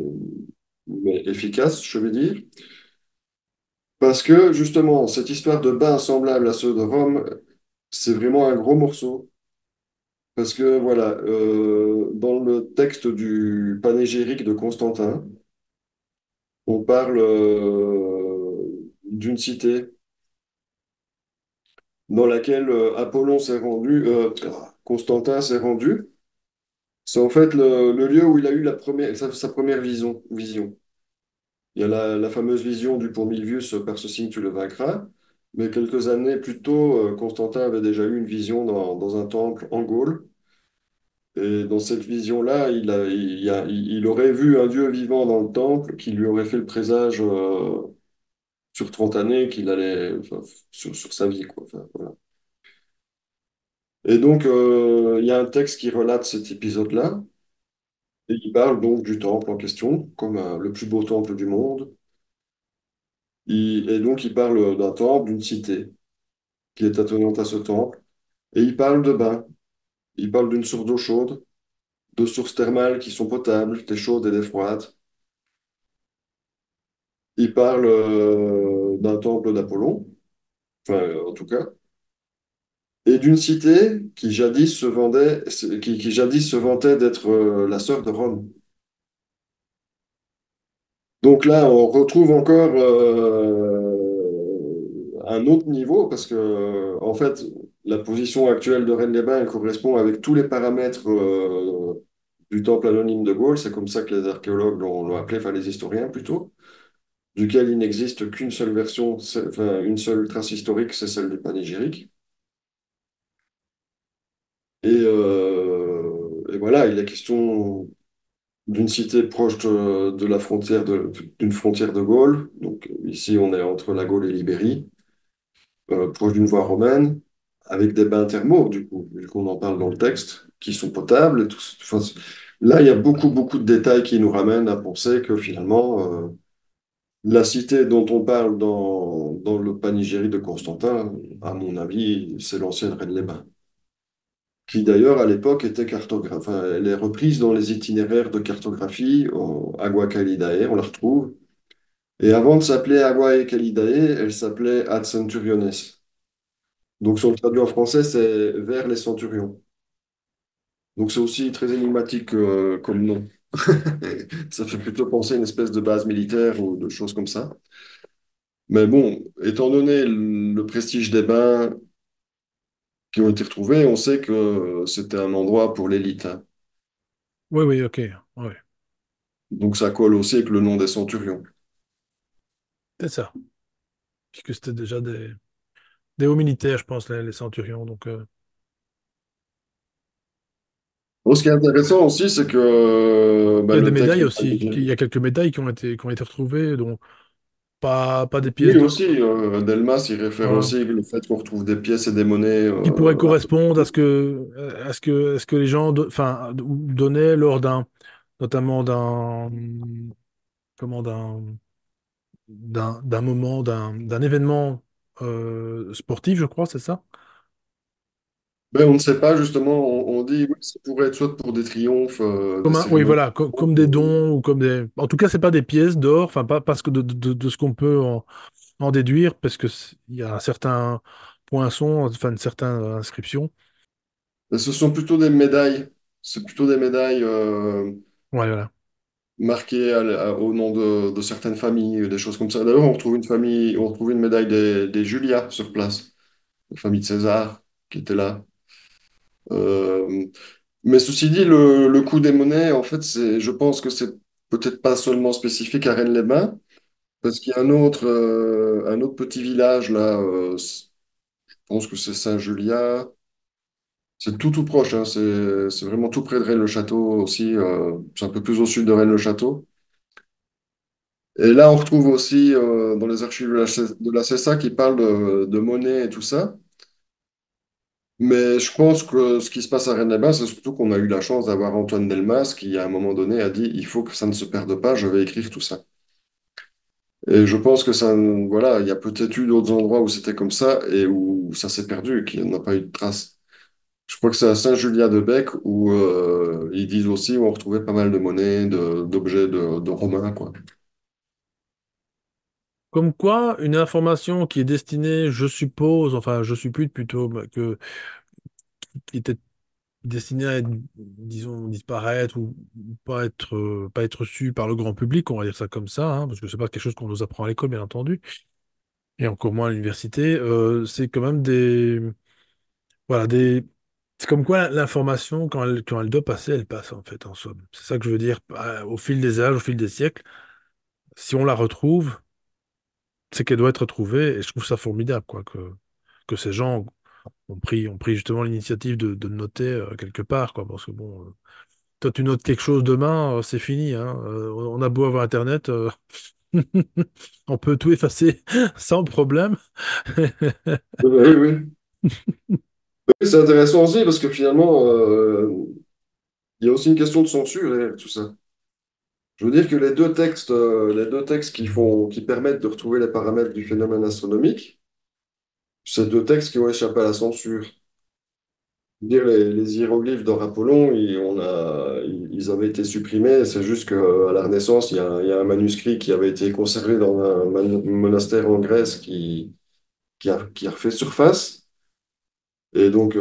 efficaces, je veux dire. Parce que justement, cette histoire de bains semblables à ceux de Rome, c'est vraiment un gros morceau. Parce que voilà, dans le texte du panégyrique de Constantin, on parle d'une cité dans laquelle Apollon s'est rendu, Constantin s'est rendu. C'est en fait le lieu où il a eu sa première vision. Il y a la fameuse vision du pour Milvius, par ce signe tu le vaincras. Mais quelques années plus tôt, Constantin avait déjà eu une vision dans un temple en Gaule. Et dans cette vision-là, il aurait vu un Dieu vivant dans le temple qui lui aurait fait le présage sur 30 années qu'il allait, enfin, sur sa vie, quoi. Enfin, voilà. Et donc, il y a un texte qui relate cet épisode-là. Et il parle donc du temple en question, comme le plus beau temple du monde. Et donc, il parle d'un temple, d'une cité qui est attenante à ce temple. Et il parle de bains. Il parle d'une source d'eau chaude, de sources thermales qui sont potables, des chaudes et des froides. Il parle d'un temple d'Apollon, enfin, en tout cas, et d'une cité qui jadis se vantait d'être la sœur de Rome. Donc là, on retrouve encore un autre niveau parce que, en fait, la position actuelle de Rennes-les-Bains, elle correspond avec tous les paramètres du temple anonyme de Gaulle. C'est comme ça que les archéologues l'ont appelé, enfin les historiens plutôt, duquel il n'existe qu'une seule version, enfin une seule trace historique, c'est celle du panégyrique. Et voilà, il est question d'une cité proche de la frontière d'une frontière de Gaule. Donc ici, on est entre la Gaule et l'Ibérie, proche d'une voie romaine, avec des bains thermaux, du coup, vu qu'on en parle dans le texte, qui sont potables. Et tout. Enfin, là, il y a beaucoup, beaucoup de détails qui nous ramènent à penser que finalement, la cité dont on parle dans le panégyrique de Constantin, à mon avis, c'est l'ancienne Reine-les-Bains, qui d'ailleurs à l'époque était cartographe. Enfin, elle est reprise dans les itinéraires de cartographie au Agua Calidae, on la retrouve. Et avant de s'appeler Agua Calidae, elle s'appelait Ad Centuriones. Donc, si on le traduit en français, c'est vers les centurions. Donc, c'est aussi très énigmatique comme nom. Ça fait plutôt penser à une espèce de base militaire ou de choses comme ça. Mais bon, étant donné le prestige des bains qui ont été retrouvés, on sait que c'était un endroit pour l'élite, hein. Oui, oui, ok. Oui, Donc, ça colle aussi avec le nom des centurions. c'est ça. Puisque c'était déjà des hauts militaires, je pense, les centurions. Donc, Bon, ce qui est intéressant aussi, c'est que il bah, y a des le texte médailles du aussi. Il y panégyrique. a quelques médailles qui ont été retrouvées. Donc, pas des pièces Oui, d'or. aussi, Delmas, il réfère Voilà. aussi le fait qu'on retrouve des pièces et des monnaies Qui pourraient un peu correspondre partout. à ce que les gens donnaient lors notamment comment, d'un moment, d'un événement sportif, je crois, c'est ça? Mais on ne sait pas, justement, on dit oui, ça pourrait être soit pour des triomphes, des Oui, cérémonies. voilà, comme des dons ou comme des. En tout cas, c'est pas des pièces d'or, enfin pas parce que de ce qu'on peut en déduire, parce que il y a un certain poinçon, enfin une certaine inscription. Et ce sont plutôt des médailles. C'est plutôt des médailles Ouais, voilà. marquées au nom de certaines familles, des choses comme ça. D'ailleurs, on retrouve une famille, on retrouve une médaille des Julia sur place, la famille de César qui était là. Euh, mais ceci dit, le coût des monnaies, en fait, je pense que c'est peut-être pas seulement spécifique à Rennes-les-Bains, parce qu'il y a un autre petit village là, je pense que c'est Saint-Julia. C'est tout proche, hein, c'est vraiment tout près de Rennes-le-Château aussi. C'est un peu plus au sud de Rennes-le-Château. Et là, on retrouve aussi dans les archives de la CSA qui parlent de monnaie et tout ça. Mais je pense que ce qui se passe à Rennes-les-Bains, c'est surtout qu'on a eu la chance d'avoir Antoine Delmas qui, à un moment donné, a dit, il faut que ça ne se perde pas, je vais écrire tout ça. Et je pense que ça, voilà, il y a peut-être eu d'autres endroits où c'était comme ça et où ça s'est perdu, qu'il n'y en a pas eu de traces. Je crois que c'est à Saint-Julien-de-Bec où ils disent aussi où on retrouvait pas mal de monnaies, d'objets de Romains, quoi. Comme quoi, une information qui est destinée, je suppose, enfin, je suppute plutôt, qui était destinée à être, disons, disparaître ou pas être su par le grand public, on va dire ça comme ça, hein, parce que c'est pas quelque chose qu'on nous apprend à l'école, bien entendu, et encore moins à l'université. C'est quand même voilà, c'est comme quoi l'information, quand elle doit passer, elle passe, en fait, en somme. C'est ça que je veux dire. Au fil des âges, au fil des siècles, si on la retrouve, c'est qu'elle doit être retrouvée, et je trouve ça formidable, quoi, que ces gens ont pris justement l'initiative de noter quelque part, quoi, parce que bon, toi, tu notes quelque chose demain, c'est fini, hein. On a beau avoir Internet, on peut tout effacer sans problème. Oui, oui. Oui, c'est intéressant aussi parce que finalement, il y a aussi une question de censure derrière tout ça. Je veux dire que les deux textes qui permettent de retrouver les paramètres du phénomène astronomique, c'est deux textes qui ont échappé à la censure. Je veux dire, les hiéroglyphes d'Or Apollon, ils avaient été supprimés. C'est juste qu'à la Renaissance, il y a un manuscrit qui avait été conservé dans un monastère en Grèce qui a refait surface. Et donc,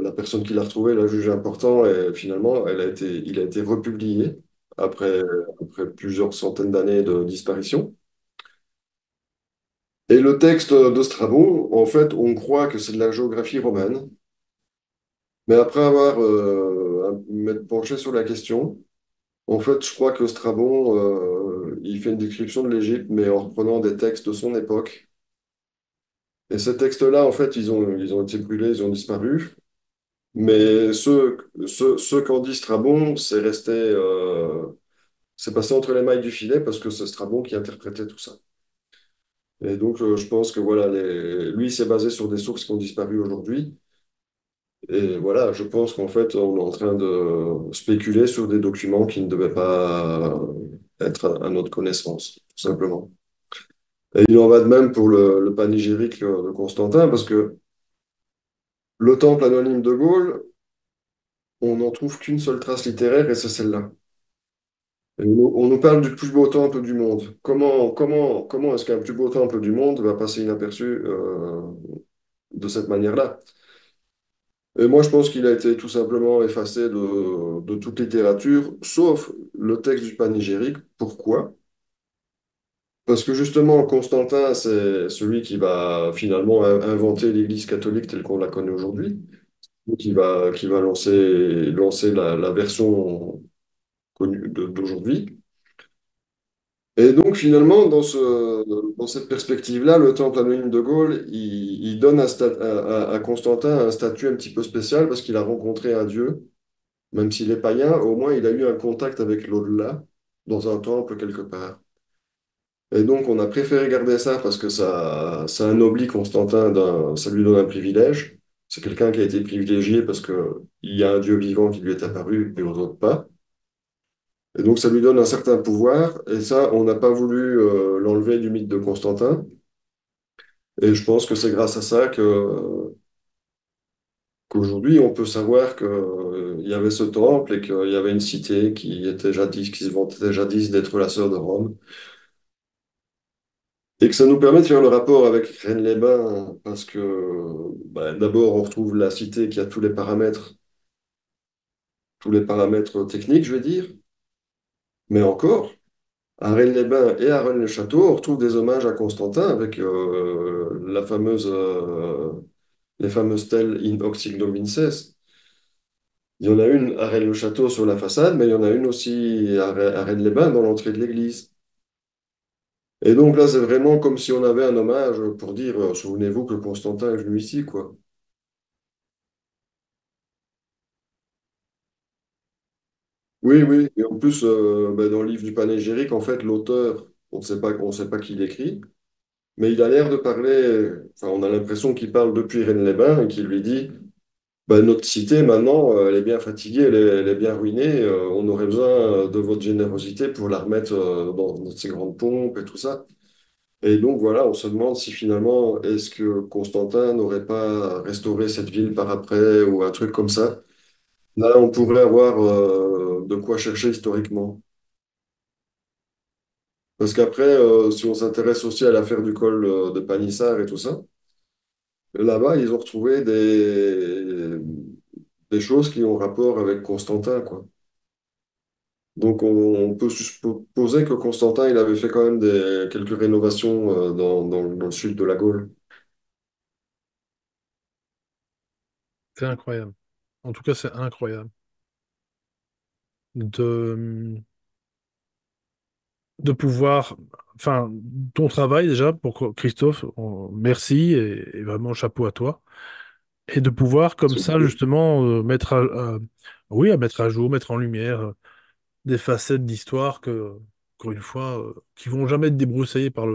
la personne qui l'a retrouvé l'a jugé important et finalement, il a été republié après, après plusieurs centaines d'années de disparition. Et le texte de Strabon, en fait, on croit que c'est de la géographie romaine, mais après avoir m'être penché sur la question, en fait, je crois que Strabon, il fait une description de l'Égypte, mais en reprenant des textes de son époque. Et ces textes-là, en fait, ils ont été brûlés, ils ont disparu. Mais ceux qu'en dit Strabon, c'est passé entre les mailles du filet parce que c'est Strabon qui interprétait tout ça. Et donc, je pense que voilà, lui, il s'est basé sur des sources qui ont disparu aujourd'hui. Et voilà, je pense qu'en fait, on est en train de spéculer sur des documents qui ne devaient pas être à notre connaissance, tout simplement. Et il en va de même pour le panégyrique de Constantin, parce que le temple anonyme de Gaulle, on n'en trouve qu'une seule trace littéraire, et c'est celle-là. Et on nous parle du plus beau temple du monde. Comment est-ce qu'un plus beau temple du monde va passer inaperçu de cette manière-là? Et moi, je pense qu'il a été tout simplement effacé de toute littérature, sauf le texte du panégyrique. Pourquoi? Parce que justement, Constantin, c'est celui qui va finalement inventer l'Église catholique telle qu'on la connaît aujourd'hui, qui va lancer la version connue d'aujourd'hui. Et donc finalement, dans cette perspective-là, le temple anonyme de Gaulle, il donne à Constantin un statut un petit peu spécial parce qu'il a rencontré un dieu. Même s'il est païen, au moins il a eu un contact avec l'au-delà dans un temple quelque part. Et donc, on a préféré garder ça parce que ça anoblit Constantin, ça lui donne un privilège. C'est quelqu'un qui a été privilégié parce que il y a un Dieu vivant qui lui est apparu et aux autres pas. Et donc, ça lui donne un certain pouvoir. Et ça, on n'a pas voulu l'enlever du mythe de Constantin. Et je pense que c'est grâce à ça qu'aujourd'hui, on peut savoir il y avait ce temple et qu'il y avait une cité qui se vantait jadis d'être la sœur de Rome. Et que ça nous permet de faire le rapport avec Rennes-les-Bains, parce que bah, d'abord, on retrouve la cité qui a tous les paramètres techniques, je vais dire, mais encore, à Rennes-les-Bains et à Rennes-le-Château, on retrouve des hommages à Constantin avec les fameuses stèles in hoc signo vinces. Il y en a une à Rennes-le-Château sur la façade, mais il y en a une aussi à Rennes-les-Bains dans l'entrée de l'église. Et donc là, c'est vraiment comme si on avait un hommage pour dire, souvenez-vous que Constantin est venu ici, quoi. Oui, oui. Et en plus, ben, dans le livre du panégyrique, en fait, l'auteur, on sait pas qui l'écrit, mais il a l'air de parler, enfin, on a l'impression qu'il parle depuis Rennes-les-Bains et qu'il lui dit, ben, notre cité, maintenant, elle est bien fatiguée, elle est bien ruinée, on aurait besoin de votre générosité pour la remettre dans ses grandes pompes et tout ça. Et donc, voilà, on se demande si finalement, est-ce que Constantin n'aurait pas restauré cette ville par après ou un truc comme ça. Là, on pourrait avoir de quoi chercher historiquement. Parce qu'après, si on s'intéresse aussi à l'affaire du col de Panissard et tout ça, là-bas, ils ont retrouvé des choses qui ont rapport avec Constantin, quoi. Donc, on peut supposer que Constantin, il avait fait quand même quelques rénovations dans le sud de la Gaule. C'est incroyable. En tout cas, c'est incroyable. De, de pouvoir, enfin, ton travail déjà, pour Christophe, merci et vraiment chapeau à toi. Et de pouvoir comme ça, justement, oui, à mettre à jour, mettre en lumière des facettes d'histoire encore une fois, qui vont jamais être débroussaillées par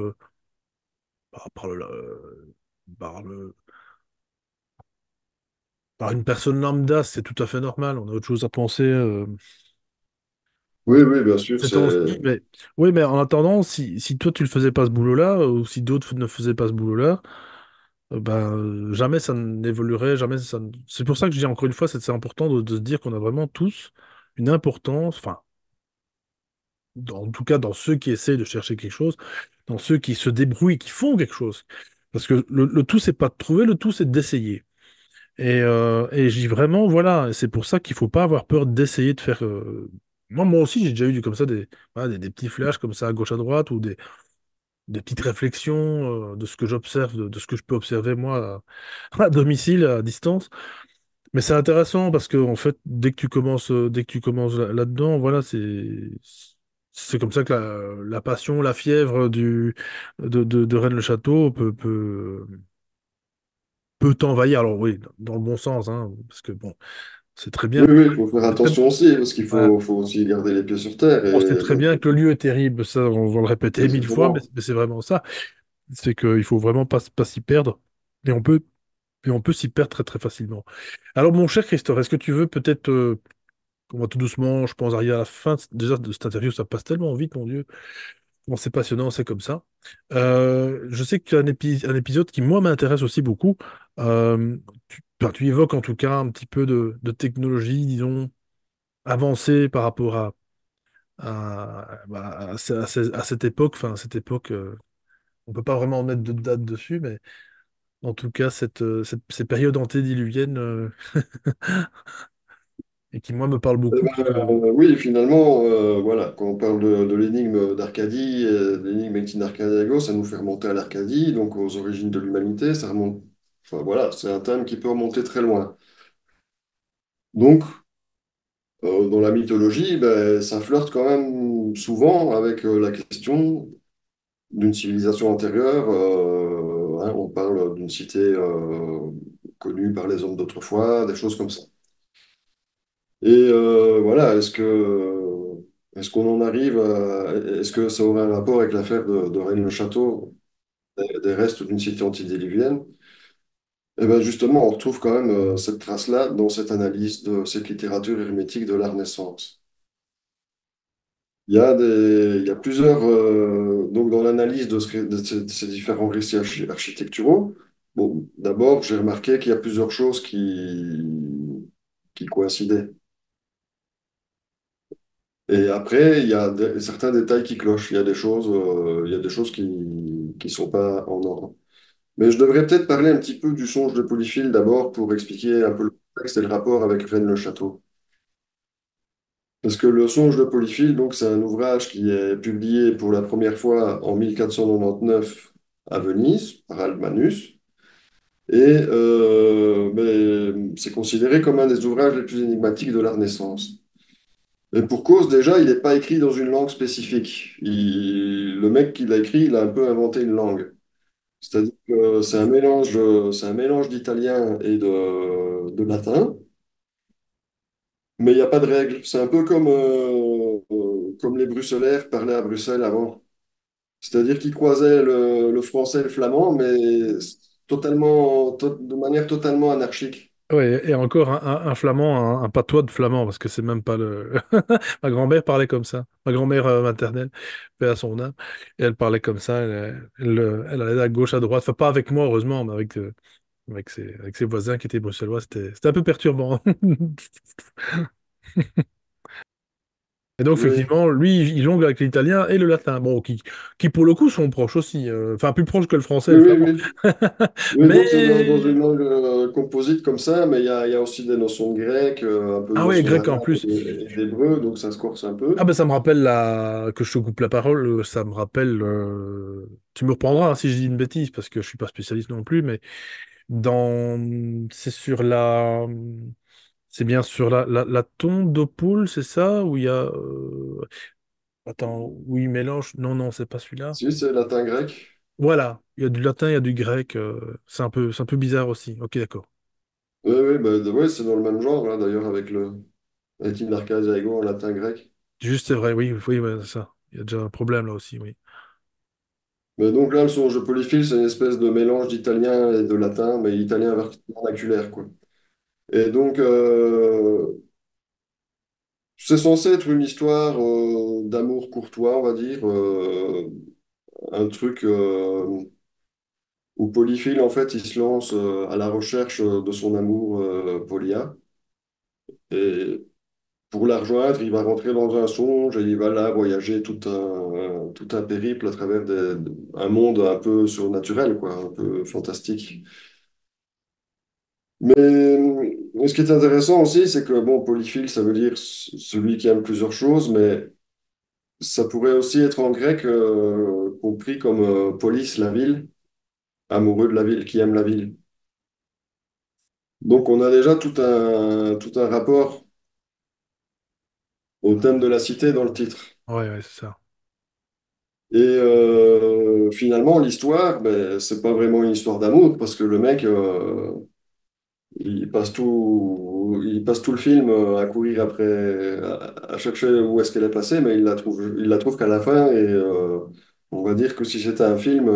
par le, par une personne lambda, c'est tout à fait normal. On a autre chose à penser Oui, oui, bien sûr, ces c'est... temps-ci. Mais oui, mais en attendant, si toi tu ne faisais pas ce boulot-là, ou si d'autres ne faisaient pas ce boulot-là, jamais ça n'évoluerait, jamais ça. C'est pour ça que je dis encore une fois, c'est important de se dire qu'on a vraiment tous une importance, enfin, en tout cas dans ceux qui essayent de chercher quelque chose, dans ceux qui se débrouillent, qui font quelque chose. Parce que le tout, c'est pas de trouver, le tout, c'est d'essayer. Et je dis vraiment, voilà, et c'est pour ça qu'il faut pas avoir peur d'essayer de faire. Moi aussi, j'ai déjà eu comme ça voilà, des petits flashs comme ça à gauche à droite ou des petites réflexions de ce que j'observe, de ce que je peux observer moi à domicile, à distance. Mais c'est intéressant parce que en fait, dès que tu commences là-dedans, voilà, c'est comme ça que la passion, la fièvre de Rennes-le-Château peut t'envahir. Alors oui, dans le bon sens, hein, parce que bon. C'est très bien Oui, que oui, il faut faire c'est très, attention aussi, parce ouais, faut aussi garder les pieds sur terre. on sait Et très bien que le lieu est terrible, ça on va le répéter mille fois, exactement. mais c'est vraiment ça. C'est qu'il faut vraiment pas s'y perdre. Et on peut s'y perdre très très facilement. Alors mon cher Christophe, est-ce que tu veux peut-être qu'on va tout doucement, je pense, arriver à la fin déjà de cette interview, ça passe tellement vite, mon Dieu. Bon, c'est passionnant, c'est comme ça. Je sais que tu as un épisode qui, moi, m'intéresse aussi beaucoup. Tu évoques en tout cas un petit peu de technologie, disons, avancée par rapport à cette époque, enfin, cette époque, on peut pas vraiment mettre de date dessus, mais en tout cas, ces périodes antédiluviennes, et qui, moi, me parlent beaucoup, parce que, Oui, finalement, voilà, quand on parle de l'énigme d'Arcadie, de l'énigme Etin Arcadiago, ça nous fait remonter à l'Arcadie, donc aux origines de l'humanité, ça remonte, enfin voilà, c'est un thème qui peut remonter très loin. Donc, dans la mythologie, ben, ça flirte quand même souvent avec la question d'une civilisation antérieure. Hein, on parle d'une cité connue par les hommes d'autrefois, des choses comme ça. Et voilà, est-ce que Est-ce qu'on en arrive est-ce que ça aurait un rapport avec l'affaire de Rennes-le-Château, des restes d'une cité antidiluvienne? Eh bien justement, on retrouve quand même cette trace-là dans cette analyse de cette littérature hermétique de la Renaissance. Il y a plusieurs, donc dans l'analyse de ces différents récits architecturaux, bon, d'abord, j'ai remarqué qu'il y a plusieurs choses qui coïncidaient. Et après, il y a certains détails qui clochent. Il y a des choses qui sont pas en ordre. Mais je devrais peut-être parler un petit peu du songe de Polyphile d'abord pour expliquer un peu le contexte et le rapport avec Rennes-le-Château. Parce que le songe de Polyphile, donc, c'est un ouvrage qui est publié pour la première fois en 1499 à Venise par Almanus. Et c'est considéré comme un des ouvrages les plus énigmatiques de la Renaissance. Et pour cause, déjà, il n'est pas écrit dans une langue spécifique. Le mec qui l'a écrit, il a un peu inventé une langue. C'est-à-dire que c'est un mélange d'italien et de latin, mais il n'y a pas de règle. C'est un peu comme les Bruxellaires parlaient à Bruxelles avant. C'est-à-dire qu'ils croisaient le français et le flamand, mais de manière totalement anarchique. Ouais, et encore un flamand, un patois de flamand, parce que c'est même pas le. Ma grand-mère parlait comme ça. Ma grand-mère maternelle, paix à son âme. Et elle parlait comme ça. Elle allait à gauche, à droite. Enfin, pas avec moi, heureusement, mais avec ses voisins qui étaient bruxellois. C'était un peu perturbant. Et donc, Oui, effectivement, lui, il jongle avec l'italien et le latin. Bon, qui pour le coup sont proches aussi. Enfin, plus proches que le français et oui, le oui, flamand. oui. Oui, Mais. donc c'est dans une langue composite comme ça, mais il y a aussi des notions de grec, un peu de Ah ouais, notions grec d'arabe en plus. et d'hébreu, donc ça se corse un Ah peu. ben ça me rappelle que je te coupe la parole, ça me rappelle, tu me reprendras hein, si je dis une bêtise, parce que je suis pas spécialiste non plus, mais dans, c'est sur c'est bien sur la tombe de poule, c'est ça, où il y a, attends, où il mélange, non, non, c'est pas celui-là. Si, c'est latin-grec. Voilà, il y a du latin, il y a du grec, c'est un peu bizarre aussi, ok, d'accord. Oui, oui, bah, ouais, c'est dans le même genre, là, d'ailleurs, avec In Arcadia Ego en latin-grec. Juste, c'est vrai, oui, oui, ouais, c'est ça, il y a déjà un problème là aussi, oui. Mais donc là, le songe de Polyphile, c'est une espèce de mélange d'italien et de latin, mais italien vernaculaire, quoi. Et donc, c'est censé être une histoire d'amour courtois, on va dire, un truc où Polyphile, en fait, il se lance à la recherche de son amour Polia. Et pour la rejoindre, il va rentrer dans un songe et il va là voyager tout un périple à travers un monde un peu surnaturel, quoi, un peu fantastique. Mais ce qui est intéressant aussi, c'est que bon, polyphile, ça veut dire celui qui aime plusieurs choses, mais ça pourrait aussi être en grec compris comme polis, la ville, amoureux de la ville, qui aime la ville. Donc on a déjà tout un rapport au thème de la cité dans le titre. Ouais, ouais, c'est ça. Et finalement, l'histoire, ben, c'est pas vraiment une histoire d'amour, parce que le mec, il passe tout le film à courir après, à chercher où est-ce qu'elle est passée, mais il la trouve qu'à la fin. Et on va dire que si c'était un film,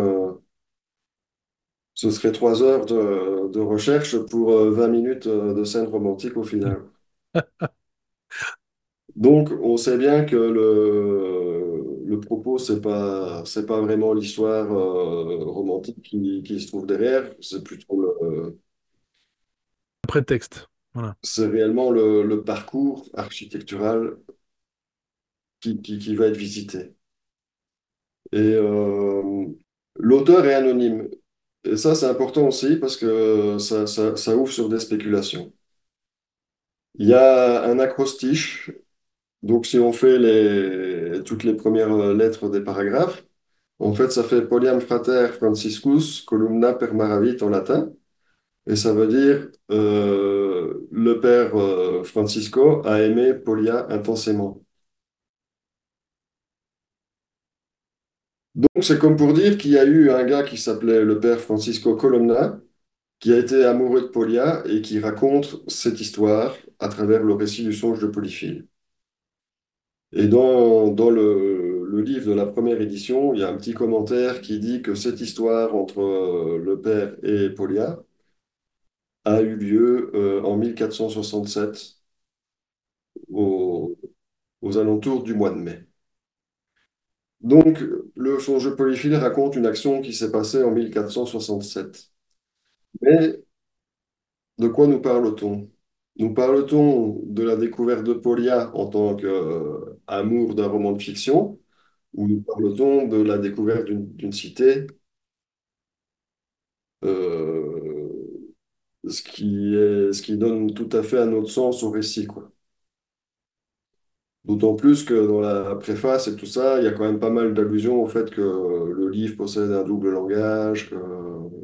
ce serait 3 heures de recherche pour 20 minutes de scène romantique au final. Donc, on sait bien que le propos, c'est pas vraiment l'histoire romantique qui se trouve derrière, c'est plutôt Prétexte, voilà. c'est réellement le parcours architectural qui va être visité. Et l'auteur est anonyme. Et ça, c'est important aussi parce que ça ouvre sur des spéculations. Il y a un acrostiche. Donc, si on fait toutes les premières lettres des paragraphes, en fait, ça fait Poliam Frater Franciscus columna permaravit en latin. Et ça veut dire le père Francisco a aimé Polia intensément. Donc, c'est comme pour dire qu'il y a eu un gars qui s'appelait le père Francisco Colonna, qui a été amoureux de Polia et qui raconte cette histoire à travers le récit du songe de Polyphile. Et dans le livre de la première édition, il y a un petit commentaire qui dit que cette histoire entre le père et Polia a eu lieu en 1467, au- aux alentours du mois de mai. Donc, le songe polyphile raconte une action qui s'est passée en 1467. Mais de quoi nous parle-t-on? Nous parle-t-on de la découverte de Polia en tant qu'amour d'un roman de fiction, ou nous parle-t-on de la découverte d'une cité, euh, ce qui donne tout à fait un autre sens au récit, quoi. D'autant plus que dans la préface et tout ça, il y a quand même pas mal d'allusions au fait que le livre possède un double langage,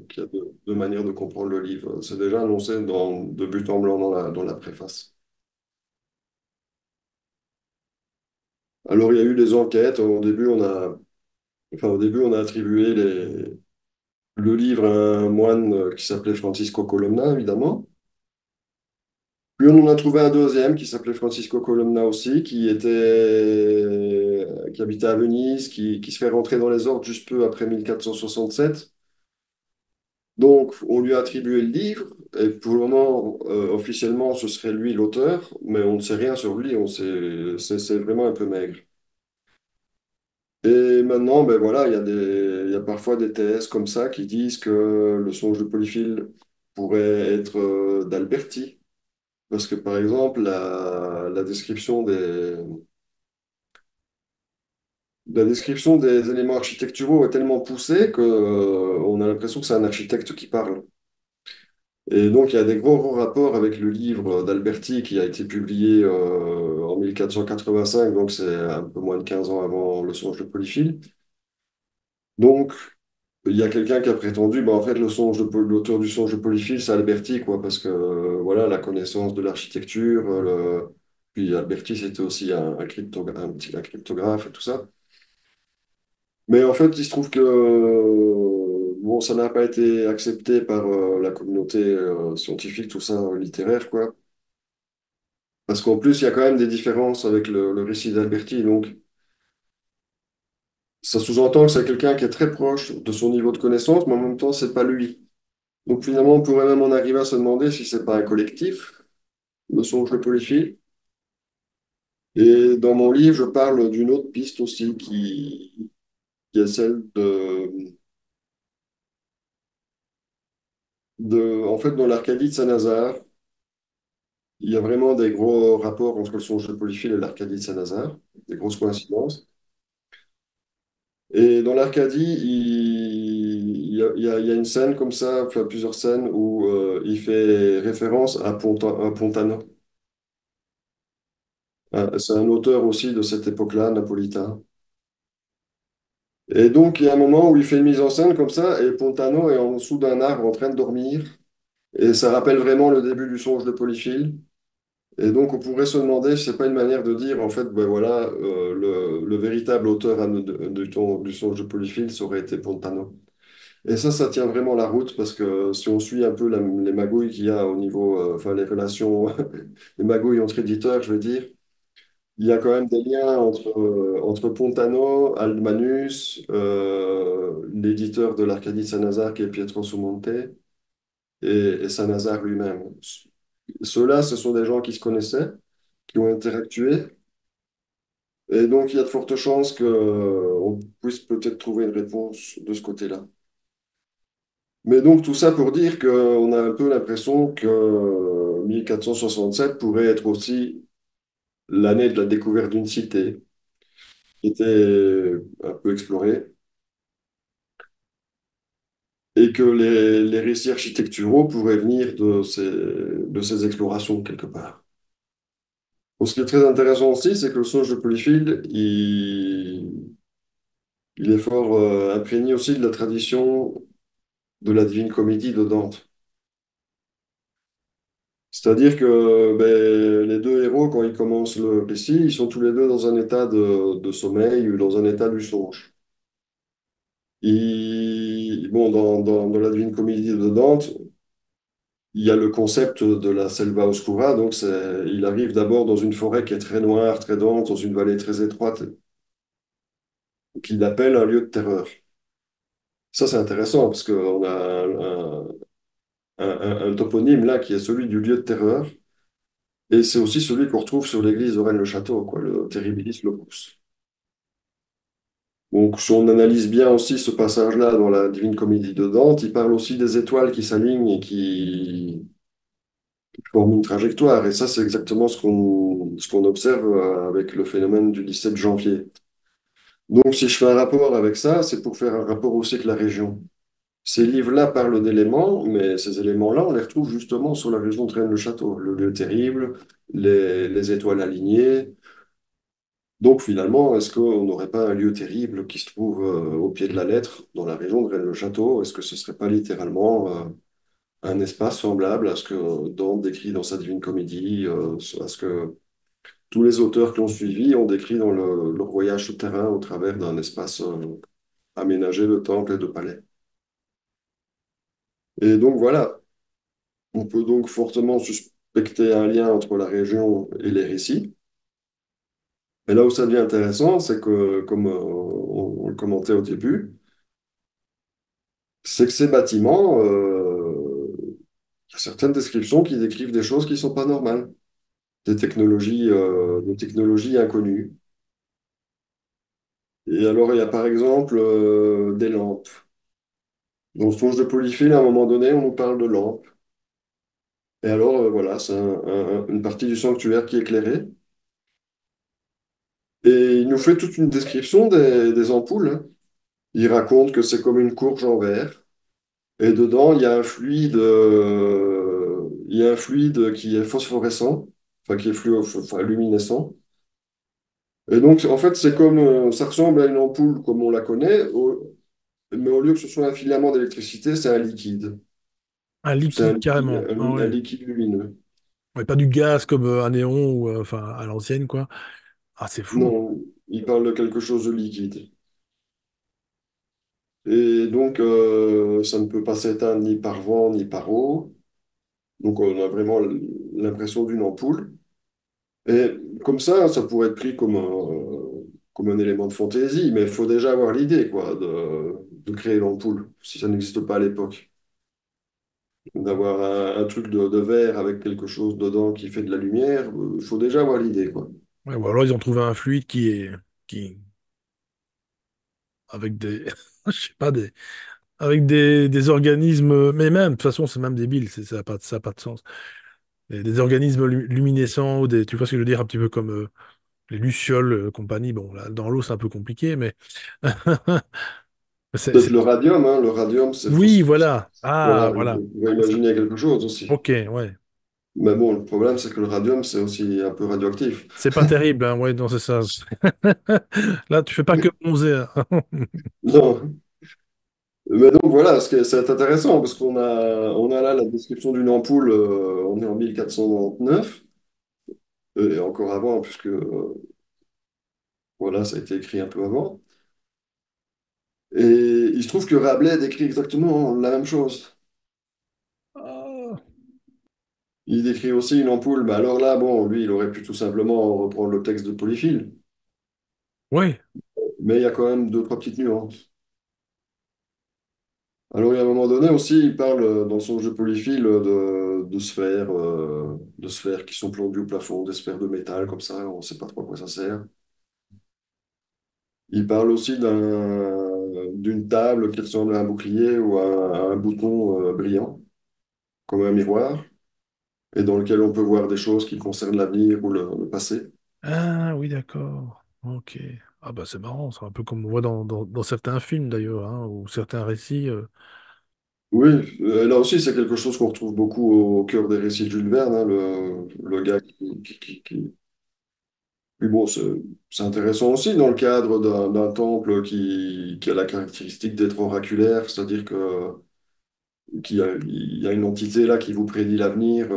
qu'il y a deux manières de comprendre le livre. C'est déjà annoncé de but en blanc dans la préface. Alors, il y a eu des enquêtes. Au début, on a attribué le livre à un moine qui s'appelait Francisco Colonna, évidemment. Puis on en a trouvé un deuxième qui s'appelait Francisco Colonna aussi, qui habitait à Venise, qui se fait rentrer dans les ordres juste peu après 1467. Donc, on lui a attribué le livre, et pour le moment, officiellement, ce serait lui l'auteur, mais on ne sait rien sur lui, c'est vraiment un peu maigre. Et maintenant, ben voilà, il y a parfois des thèses comme ça qui disent que le songe de Polyphile pourrait être d'Alberti. Parce que, par exemple, la description des éléments architecturaux est tellement poussée que, on a l'impression que c'est un architecte qui parle. Et donc, il y a des gros rapports avec le livre d'Alberti qui a été publié en 1485, donc c'est un peu moins de 15 ans avant le songe de Polyphile. Donc, il y a quelqu'un qui a prétendu, bah, en fait, l'auteur du songe de Polyphile, c'est Alberti, quoi, parce que, voilà, la connaissance de l'architecture, puis Alberti, c'était aussi un cryptographe et tout ça. Mais en fait, il se trouve que, bon, ça n'a pas été accepté par la communauté scientifique, tout ça, littéraire, quoi. Parce qu'en plus, il y a quand même des différences avec le récit d'Alberti, donc ça sous-entend que c'est quelqu'un qui est très proche de son niveau de connaissance, mais en même temps, c'est pas lui. Donc finalement, on pourrait même en arriver à se demander si c'est pas un collectif, le songe le polyphile. Et dans mon livre, je parle d'une autre piste aussi qui est celle en fait, dans l'Arcadie de Saint-Lazare, il y a vraiment des gros rapports entre le songe de polyphile et l'Arcadie de Saint-Lazare, des grosses coïncidences. Et dans l'Arcadie, il y a une scène comme ça, enfin plusieurs scènes où il fait référence à Pontano. C'est un auteur aussi de cette époque-là, napolitain. Et donc, il y a un moment où il fait une mise en scène comme ça, et Pontano est en dessous d'un arbre en train de dormir. Et ça rappelle vraiment le début du songe de Polyphile. Et donc, on pourrait se demander si c'est pas une manière de dire, en fait, ben voilà, le véritable auteur du songe de Polyphile, ça aurait été Pontano. Et ça tient vraiment la route, parce que si on suit un peu les magouilles qu'il y a au niveau, enfin, les relations, les magouilles entre éditeurs, je veux dire, il y a quand même des liens entre Pontano, Almanus, l'éditeur de l'Arcadie de Saint-Nazaire qui est Pietro Sumonte, et Saint-Nazaire lui-même. Ceux-là, ce sont des gens qui se connaissaient, qui ont interactué, et donc il y a de fortes chances qu'on puisse peut-être trouver une réponse de ce côté-là. Mais donc tout ça pour dire qu'on a un peu l'impression que 1467 pourrait être aussi l'année de la découverte d'une cité qui était un peu explorée, et que les récits architecturaux pourraient venir de ces explorations quelque part. Bon, ce qui est très intéressant aussi, c'est que le songe de Polyphile, il est fort imprégné aussi de la tradition de la Divine Comédie de Dante. C'est-à-dire que ben, les deux héros, quand ils commencent le récit, ils sont tous les deux dans un état de sommeil ou dans un état du songe. Bon, dans la Divine Comédie de Dante, il y a le concept de la selva oscura, donc il arrive d'abord dans une forêt qui est très noire, très dense, dans une vallée très étroite, qu'il appelle un lieu de terreur. Ça, c'est intéressant parce qu'on a un toponyme là qui est celui du lieu de terreur, et c'est aussi celui qu'on retrouve sur l'église de Rennes-le-Château, quoi, le Terribilis Locus. Donc, si on analyse bien aussi ce passage-là dans la Divine Comédie de Dante, il parle aussi des étoiles qui s'alignent et qui forment une trajectoire. Et ça, c'est exactement ce qu'on observe avec le phénomène du 17 janvier. Donc, si je fais un rapport avec ça, c'est pour faire un rapport aussi avec la région. Ces livres-là parlent d'éléments, mais ces éléments-là, on les retrouve justement sur la région de Rennes-le-Château. Le lieu terrible, les étoiles alignées. Donc finalement, est-ce qu'on n'aurait pas un lieu terrible qui se trouve au pied de la lettre dans la région de Rennes-le-Château? Est-ce que ce serait pas littéralement un espace semblable à ce que Dante décrit dans sa Divine Comédie, à ce que tous les auteurs qui ont suivi ont décrit dans leur voyage souterrain au travers d'un espace aménagé de temples et de palais? Et donc voilà, on peut donc fortement suspecter un lien entre la région et les récits. Et là où ça devient intéressant, c'est que, comme on le commentait au début, c'est que ces bâtiments, il y a certaines descriptions qui décrivent des choses qui ne sont pas normales, des technologies inconnues. Et alors, il y a par exemple des lampes. Dans Songe de Polyphile, à un moment donné, on nous parle de lampes. Et alors, voilà, c'est une partie du sanctuaire qui est éclairée. Et il nous fait toute une description des ampoules, hein. Il raconte que c'est comme une courge en verre. Et dedans, il y a un fluide qui est phosphorescent, enfin qui est enfin, luminescent. Et donc, en fait, ça ressemble à une ampoule comme on la connaît, mais au lieu que ce soit un filament d'électricité, c'est un liquide. Un C'est liquide, carrément. Ah un ouais. liquide lumineux. Ouais, pas du gaz comme un néon ou enfin à l'ancienne, quoi. Ah, c'est fou. Non, il parle de quelque chose de liquide. Et donc, ça ne peut pas s'éteindre ni par vent ni par eau. Donc, on a vraiment l'impression d'une ampoule. Et comme ça pourrait être pris comme un élément de fantaisie, mais il faut déjà avoir l'idée, quoi, de créer l'ampoule, si ça n'existe pas à l'époque. D'avoir un truc de verre avec quelque chose dedans qui fait de la lumière, il faut déjà avoir l'idée, quoi. Ouais, ou alors ils ont trouvé un fluide qui, avec des, je sais pas, avec des organismes, mais même, de toute façon, c'est même débile, ça a pas de sens. Des organismes luminescents, ou tu vois ce que je veux dire, un petit peu comme les lucioles, compagnie. Bon, là, dans l'eau, c'est un peu compliqué, mais c'est, Peut-être c'est- le radium, hein, le radium, oui, voilà. Ah, Voilà, voilà. on pourrait Ça- imaginer quelque chose aussi. Ok, ouais. Mais bon, le problème, c'est que le radium, c'est aussi un peu radioactif. C'est pas terrible, hein, ouais, non, c'est ça. Là, tu fais pas que bronzer, hein. Non. Mais donc voilà, c'est intéressant parce on a là la description d'une ampoule, on est en 1499, et encore avant, puisque voilà, ça a été écrit un peu avant. Et il se trouve que Rabelais décrit exactement la même chose. Ah, Il décrit aussi une ampoule, mais alors là, bon, lui, il aurait pu tout simplement reprendre le texte de Polyphile. ouais. Mais il y a quand même deux, trois petites nuances. Alors, il y a un moment donné aussi, il parle dans son jeu Polyphile de sphères qui sont plombues au plafond, des sphères de métal comme ça, on ne sait pas trop à quoi ça sert. Il parle aussi d'une table qui ressemble à un bouclier ou à un bouton brillant, comme un miroir, et dans lequel on peut voir des choses qui concernent l'avenir ou le passé. Ah, oui, d'accord. Ok. Ah, bah, c'est marrant, c'est un peu comme on voit dans certains films, d'ailleurs, hein, ou certains récits. Oui, là aussi, c'est quelque chose qu'on retrouve beaucoup au cœur des récits de Jules Verne, hein, le gars qui. Puis bon, c'est intéressant aussi dans le cadre d'un temple qui a la caractéristique d'être oraculaire, c'est-à-dire il y a une entité là qui vous prédit l'avenir.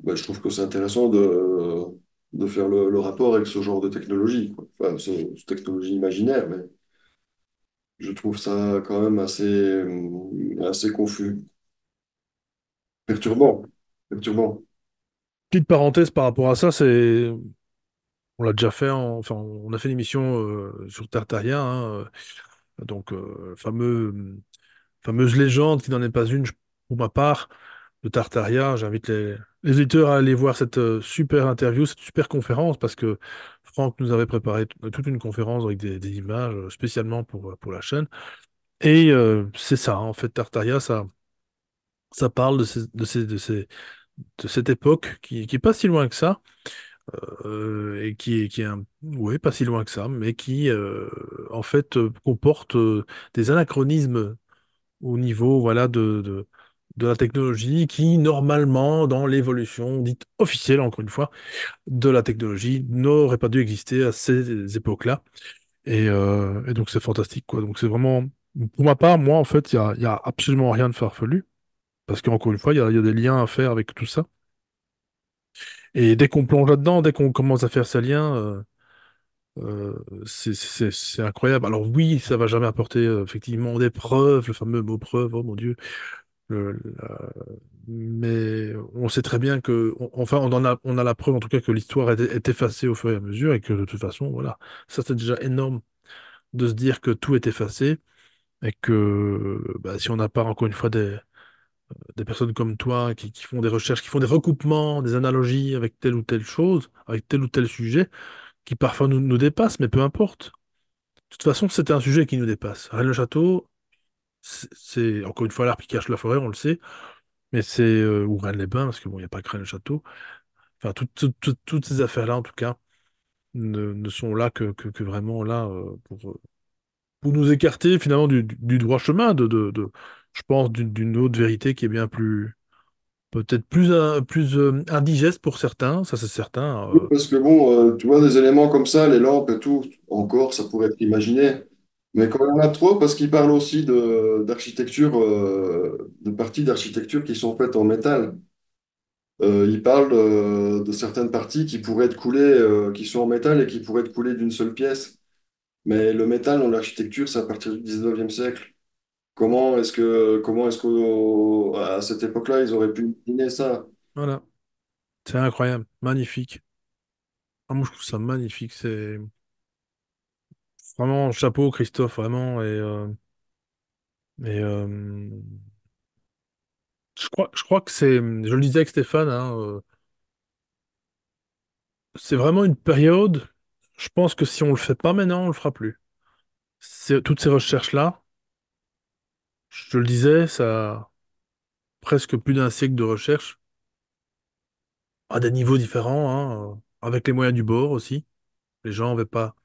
Ben, je trouve que c'est intéressant de faire le rapport avec ce genre de technologie, quoi. Enfin, c'est technologie imaginaire, mais je trouve ça quand même assez confus. Perturbant. Perturbant. Petite parenthèse par rapport à ça, c'est on l'a déjà fait, enfin on a fait une émission sur Tartaria, hein, donc fameuse légende qui n'en est pas une, pour ma part, de Tartaria. J'invite les auditeurs à aller voir cette super interview, cette super conférence, parce que Franck nous avait préparé toute une conférence avec des images spécialement pour la chaîne. Et c'est ça, en fait, Tartaria, ça parle de cette époque qui est pas si loin que ça, et qui est ouais, pas si loin que ça, mais qui, en fait, comporte des anachronismes au niveau voilà, de la technologie qui, normalement, dans l'évolution dite officielle, encore une fois, de la technologie, n'aurait pas dû exister à ces époques-là. Et donc, c'est fantastique, quoi. Donc, c'est vraiment, pour ma part, moi, en fait, il y a absolument rien de farfelu, parce qu'encore une fois, il y a des liens à faire avec tout ça. Et dès qu'on plonge là-dedans, dès qu'on commence à faire ces liens, euh, c'est incroyable. Alors oui, ça va jamais apporter effectivement des preuves, le fameux mot preuve, oh mon Dieu. Mais on sait très bien que, enfin, on a la preuve en tout cas que l'histoire est effacée au fur et à mesure et que de toute façon, voilà, ça c'est déjà énorme de se dire que tout est effacé et que bah, si on n'a pas encore une fois des personnes comme toi qui font des recherches, qui font des recoupements, des analogies avec telle ou telle chose, avec tel ou tel sujet, qui parfois nous dépassent, mais peu importe. De toute façon, c'était un sujet qui nous dépasse. Rennes-le-Château, c'est encore une fois l'arbre qui cache la forêt, on le sait. Mais c'est ou Rennes-les-Bains, parce que bon, il n'y a pas que Rennes-le-Château. Enfin, toutes ces affaires-là, en tout cas, ne sont là que vraiment là pour nous écarter finalement du droit chemin, je pense, d'une autre vérité qui est bien plus, peut-être plus indigeste pour certains, ça c'est certain. Oui, parce que bon, tu vois, des éléments comme ça, les lampes et tout, encore, ça pourrait être imaginé. Mais quand il y en a trop, parce qu'il parle aussi d'architecture, de parties d'architecture qui sont faites en métal. Il parle de certaines parties qui pourraient être coulées, qui sont en métal et qui pourraient être coulées d'une seule pièce. Mais le métal dans l'architecture, c'est à partir du 19e siècle. Comment est-ce qu'à cette époque-là, ils auraient pu imaginer ça? Voilà, c'est incroyable, magnifique. Ah, moi, je trouve ça magnifique. C'est vraiment chapeau, Christophe, vraiment. Et je crois que c'est, je le disais avec Stéphane, hein, c'est vraiment une période. Je pense que si on le fait pas maintenant, on le fera plus. Toutes ces recherches-là, je te le disais, ça a presque plus d'un siècle de recherche, à des niveaux différents, hein, avec les moyens du bord aussi. Les gens n'avaient pas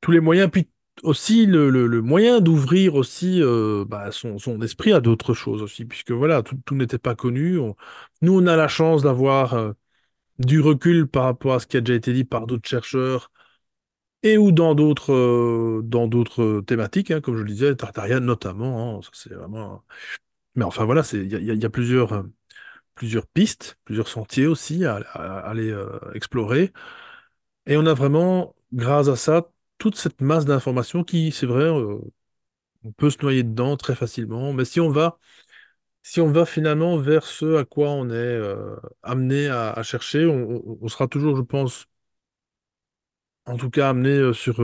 tous les moyens, puis aussi le moyen d'ouvrir aussi bah, son esprit à d'autres choses aussi, puisque voilà, tout n'était pas connu. Nous, on a la chance d'avoir du recul par rapport à ce qui a déjà été dit par d'autres chercheurs et ou dans d'autres thématiques, hein, comme je le disais, Tartaria notamment, hein, ça c'est vraiment. Mais enfin voilà, il y a plusieurs pistes, plusieurs sentiers aussi à aller explorer. Et on a vraiment, grâce à ça, toute cette masse d'informations qui, c'est vrai, on peut se noyer dedans très facilement. Mais si on va finalement vers ce à quoi on est amené à chercher, on sera toujours, je pense, en tout cas amené sur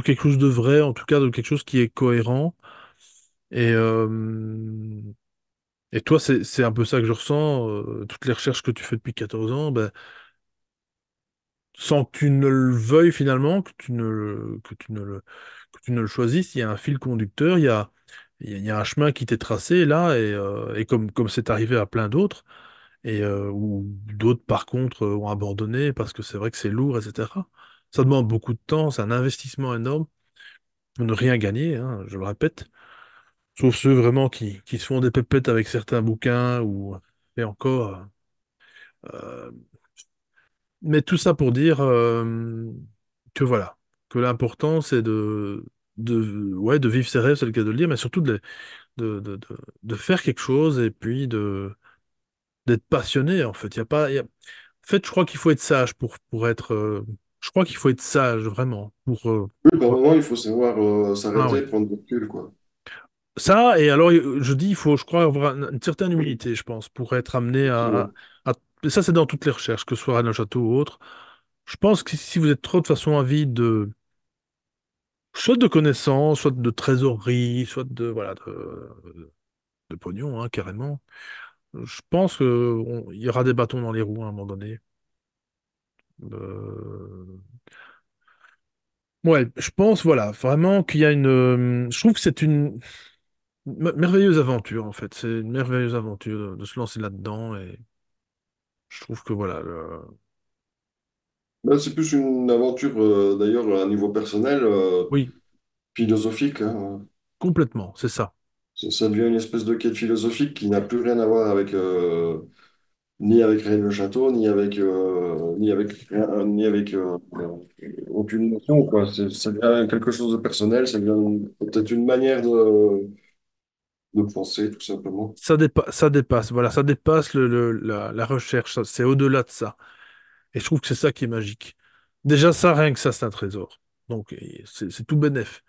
quelque chose de vrai, en tout cas de quelque chose qui est cohérent. Et, euh, et toi, c'est un peu ça que je ressens. Toutes les recherches que tu fais depuis 14 ans, ben, sans que tu ne le veuilles finalement, que tu ne le choisisses, il y a un fil conducteur, il y a un chemin qui t'est tracé là, et comme c'est arrivé à plein d'autres, ou d'autres par contre ont abandonné parce que c'est vrai que c'est lourd, etc. Ça demande beaucoup de temps, c'est un investissement énorme pour ne rien gagner, hein, je le répète. Sauf ceux vraiment qui se font des pépettes avec certains bouquins et encore. euh, mais tout ça pour dire que voilà, que l'important c'est ouais, de vivre ses rêves, c'est le cas de le dire, mais surtout de faire quelque chose et puis d'être passionné en fait. Y a pas, en fait, je crois qu'il faut être sage pour être. Je crois qu'il faut être sage vraiment Oui, par moment, il faut savoir Ah s'arrêter, oui. prendre du recul, quoi. Ça, et alors je dis, il faut, je crois, avoir une certaine humilité, je pense, pour être amené Ouais. et ça, c'est dans toutes les recherches, que ce soit Rennes le Château ou autre. Je pense que si vous êtes trop de façon avide soit de connaissances, soit de trésorerie, soit de, voilà, de pognon, hein, carrément, je pense qu'il y aura des bâtons dans les roues à un moment donné. Euh, Ouais, je pense, voilà, vraiment qu'il y a je trouve que c'est une merveilleuse aventure, en fait. C'est une merveilleuse aventure de se lancer là-dedans, et je trouve que, voilà, Ben, c'est plus une aventure, d'ailleurs, à un niveau personnel, oui, philosophique, hein. complètement, c'est ça. Ça devient une espèce de quête philosophique qui n'a plus rien à voir avec, ni avec Rennes le Château, ni avec aucune notion, quoi. Ça devient quelque chose de personnel, ça devient peut-être une manière de penser, tout simplement. Ça dépasse, voilà, ça dépasse la recherche, c'est au-delà de ça. Et je trouve que c'est ça qui est magique. Déjà, ça, rien que ça, c'est un trésor. Donc, et c'est tout bénef.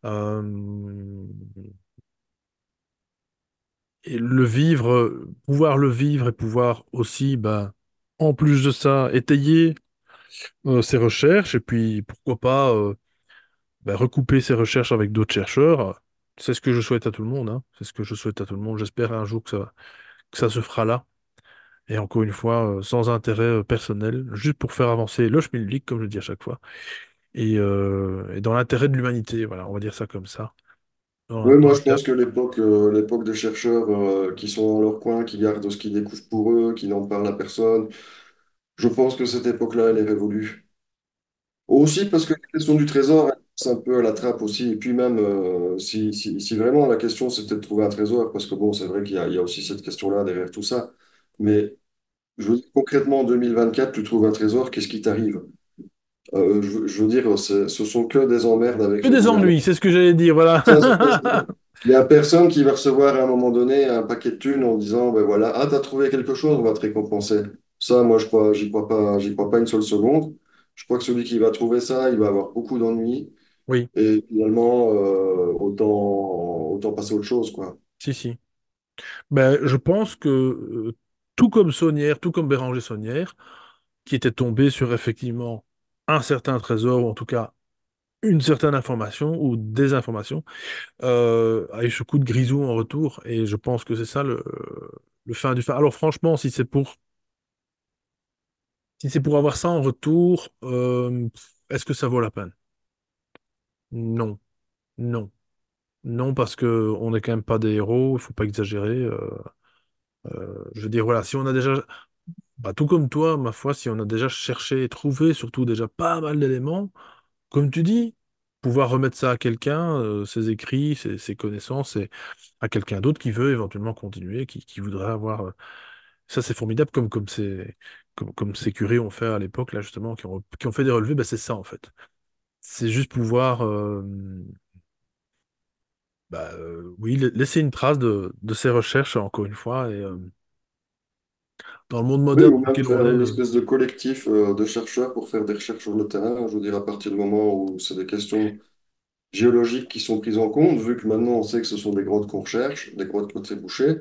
Euh, et le vivre, pouvoir le vivre et pouvoir aussi, ben, en plus de ça, étayer ses recherches et puis pourquoi pas ben, recouper ses recherches avec d'autres chercheurs. C'est ce que je souhaite à tout le monde, hein. C'est ce que je souhaite à tout le monde. J'espère un jour que ça se fera là. Et encore une fois, sans intérêt personnel, juste pour faire avancer le schmilblick, comme je dis à chaque fois, et dans l'intérêt de l'humanité, voilà, on va dire ça comme ça. Oui, Dans moi le je cas, pense que l'époque des chercheurs qui sont dans leur coin, qui gardent ce qu'ils découvrent pour eux, qui n'en parlent à personne, je pense que cette époque-là, elle est révolue. Aussi parce que la question du trésor, elle passe un peu à la trappe aussi. Et puis même, si vraiment la question c'était de trouver un trésor, parce que bon, c'est vrai il y a aussi cette question-là derrière tout ça. Mais je veux dire, concrètement, en 2024, tu trouves un trésor, qu'est-ce qui t'arrive? Je veux dire, ce sont que des emmerdes que avec le des gouvernement. ennuis, c'est ce que j'allais dire, voilà. Il y a personne qui va recevoir à un moment donné un paquet de thunes en disant, ben voilà, ah, t'as trouvé quelque chose, on va te récompenser. Ça, moi, j'y crois pas une seule seconde. Je crois que celui qui va trouver ça, il va avoir beaucoup d'ennuis. Oui, Et finalement, autant passer à autre chose, quoi. si, si. Ben, je pense que tout comme Saunière, tout comme Béranger Saunière, qui était tombé sur effectivement un certain trésor, ou en tout cas une certaine information ou des informations, a eu ce coup de grisou en retour, et je pense que c'est ça le fin du fin. Alors franchement, si c'est pour avoir ça en retour, est-ce que ça vaut la peine? Non, non, non, parce que on n'est quand même pas des héros, il faut pas exagérer. Je veux dire, voilà, si on a déjà, bah, tout comme toi, ma foi, si on a déjà cherché et trouvé surtout déjà pas mal d'éléments, comme tu dis, pouvoir remettre ça à quelqu'un, ses écrits, ses connaissances, et à quelqu'un d'autre qui veut éventuellement continuer, qui voudrait avoir. Ça, c'est formidable, comme ces curés ont fait à l'époque, là, justement, qui ont fait des relevés, bah, c'est ça, en fait. C'est juste pouvoir, oui, laisser une trace de ses recherches, encore une fois, et dans le monde Oui, moderne ou dans même lequel on faire une est, espèce de collectif de chercheurs pour faire des recherches sur le terrain. Je veux dire, à partir du moment où c'est des questions géologiques qui sont prises en compte, vu que maintenant on sait que ce sont des grottes qu'on recherche, des grottes côté bouchées.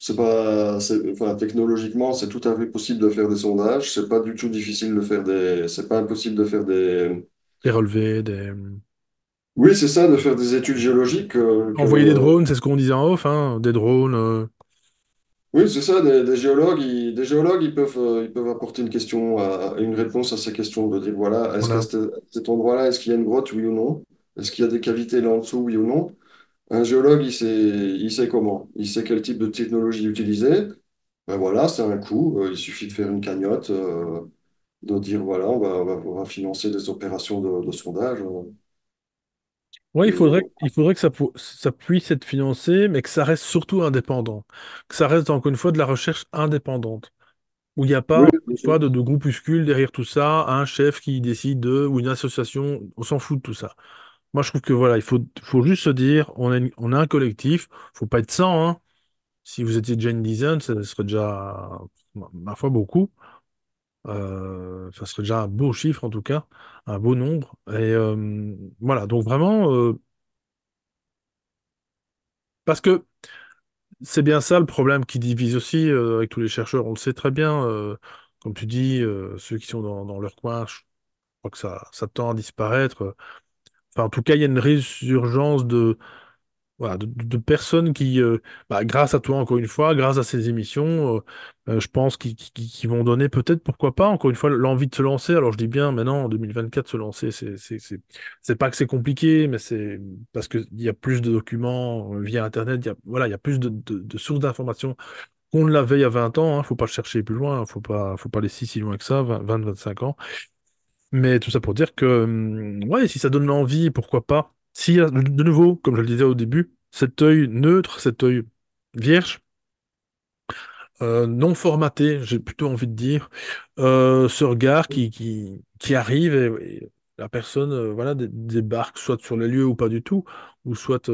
Enfin, technologiquement, c'est tout à fait possible de faire des sondages. C'est pas du tout difficile de faire c'est pas impossible de faire des relevés, oui, c'est ça, de faire des études géologiques. envoyer des drones, c'est ce qu'on disait en off, hein, des drones, Oui, c'est ça, des géologues, ils peuvent apporter une question, une réponse à ces questions, de dire, voilà, est-ce qu'à voilà. cet endroit-là, est-ce qu'il y a une grotte, oui ou non? Est-ce qu'il y a des cavités là en dessous, oui ou non? Un géologue, il sait comment, il sait quel type de technologie utiliser. Ben voilà, c'est un coût, il suffit de faire une cagnotte, de dire, voilà, on va financer des opérations de sondage. Ouais, Et, il faudrait que ça puisse être financé, mais que ça reste surtout indépendant. Que ça reste, encore une fois, de la recherche indépendante. Où il n'y a pas, oui, encore bien une sûr. fois, de groupuscule derrière tout ça, un chef qui décide ou une association, on s'en fout de tout ça. Moi, je trouve que voilà, faut juste se dire, on a un collectif, faut pas être 100, hein. Si vous étiez déjà une dizaine, ça serait déjà, ma foi, beaucoup. Ça serait déjà un beau chiffre, en tout cas, un beau nombre. Et voilà, donc vraiment, Parce que c'est bien ça le problème qui divise aussi avec tous les chercheurs. On le sait très bien. Comme tu dis, ceux qui sont dans leur coin, je crois que ça tend à disparaître. Enfin, en tout cas, il y a une résurgence voilà, de personnes qui, bah, grâce à toi encore une fois, grâce à ces émissions, je pense qu'ils vont donner peut-être, pourquoi pas, encore une fois, l'envie de se lancer. Alors je dis bien, maintenant, en 2024, se lancer, c'est pas que c'est compliqué, mais c'est parce qu'il y a plus de documents via Internet, voilà, il y a plus de sources d'informations qu'on ne l'avait il y a 20 ans. Faut pas chercher plus loin, faut pas laisser si loin que ça, 25 ans. Mais tout ça pour dire que, ouais, si ça donne l'envie, pourquoi pas. S'il y a de nouveau, comme je le disais au début, cet œil neutre, cet œil vierge, non formaté, j'ai plutôt envie de dire, ce regard qui arrive et la personne, voilà, débarque soit sur les lieux ou pas du tout, ou soit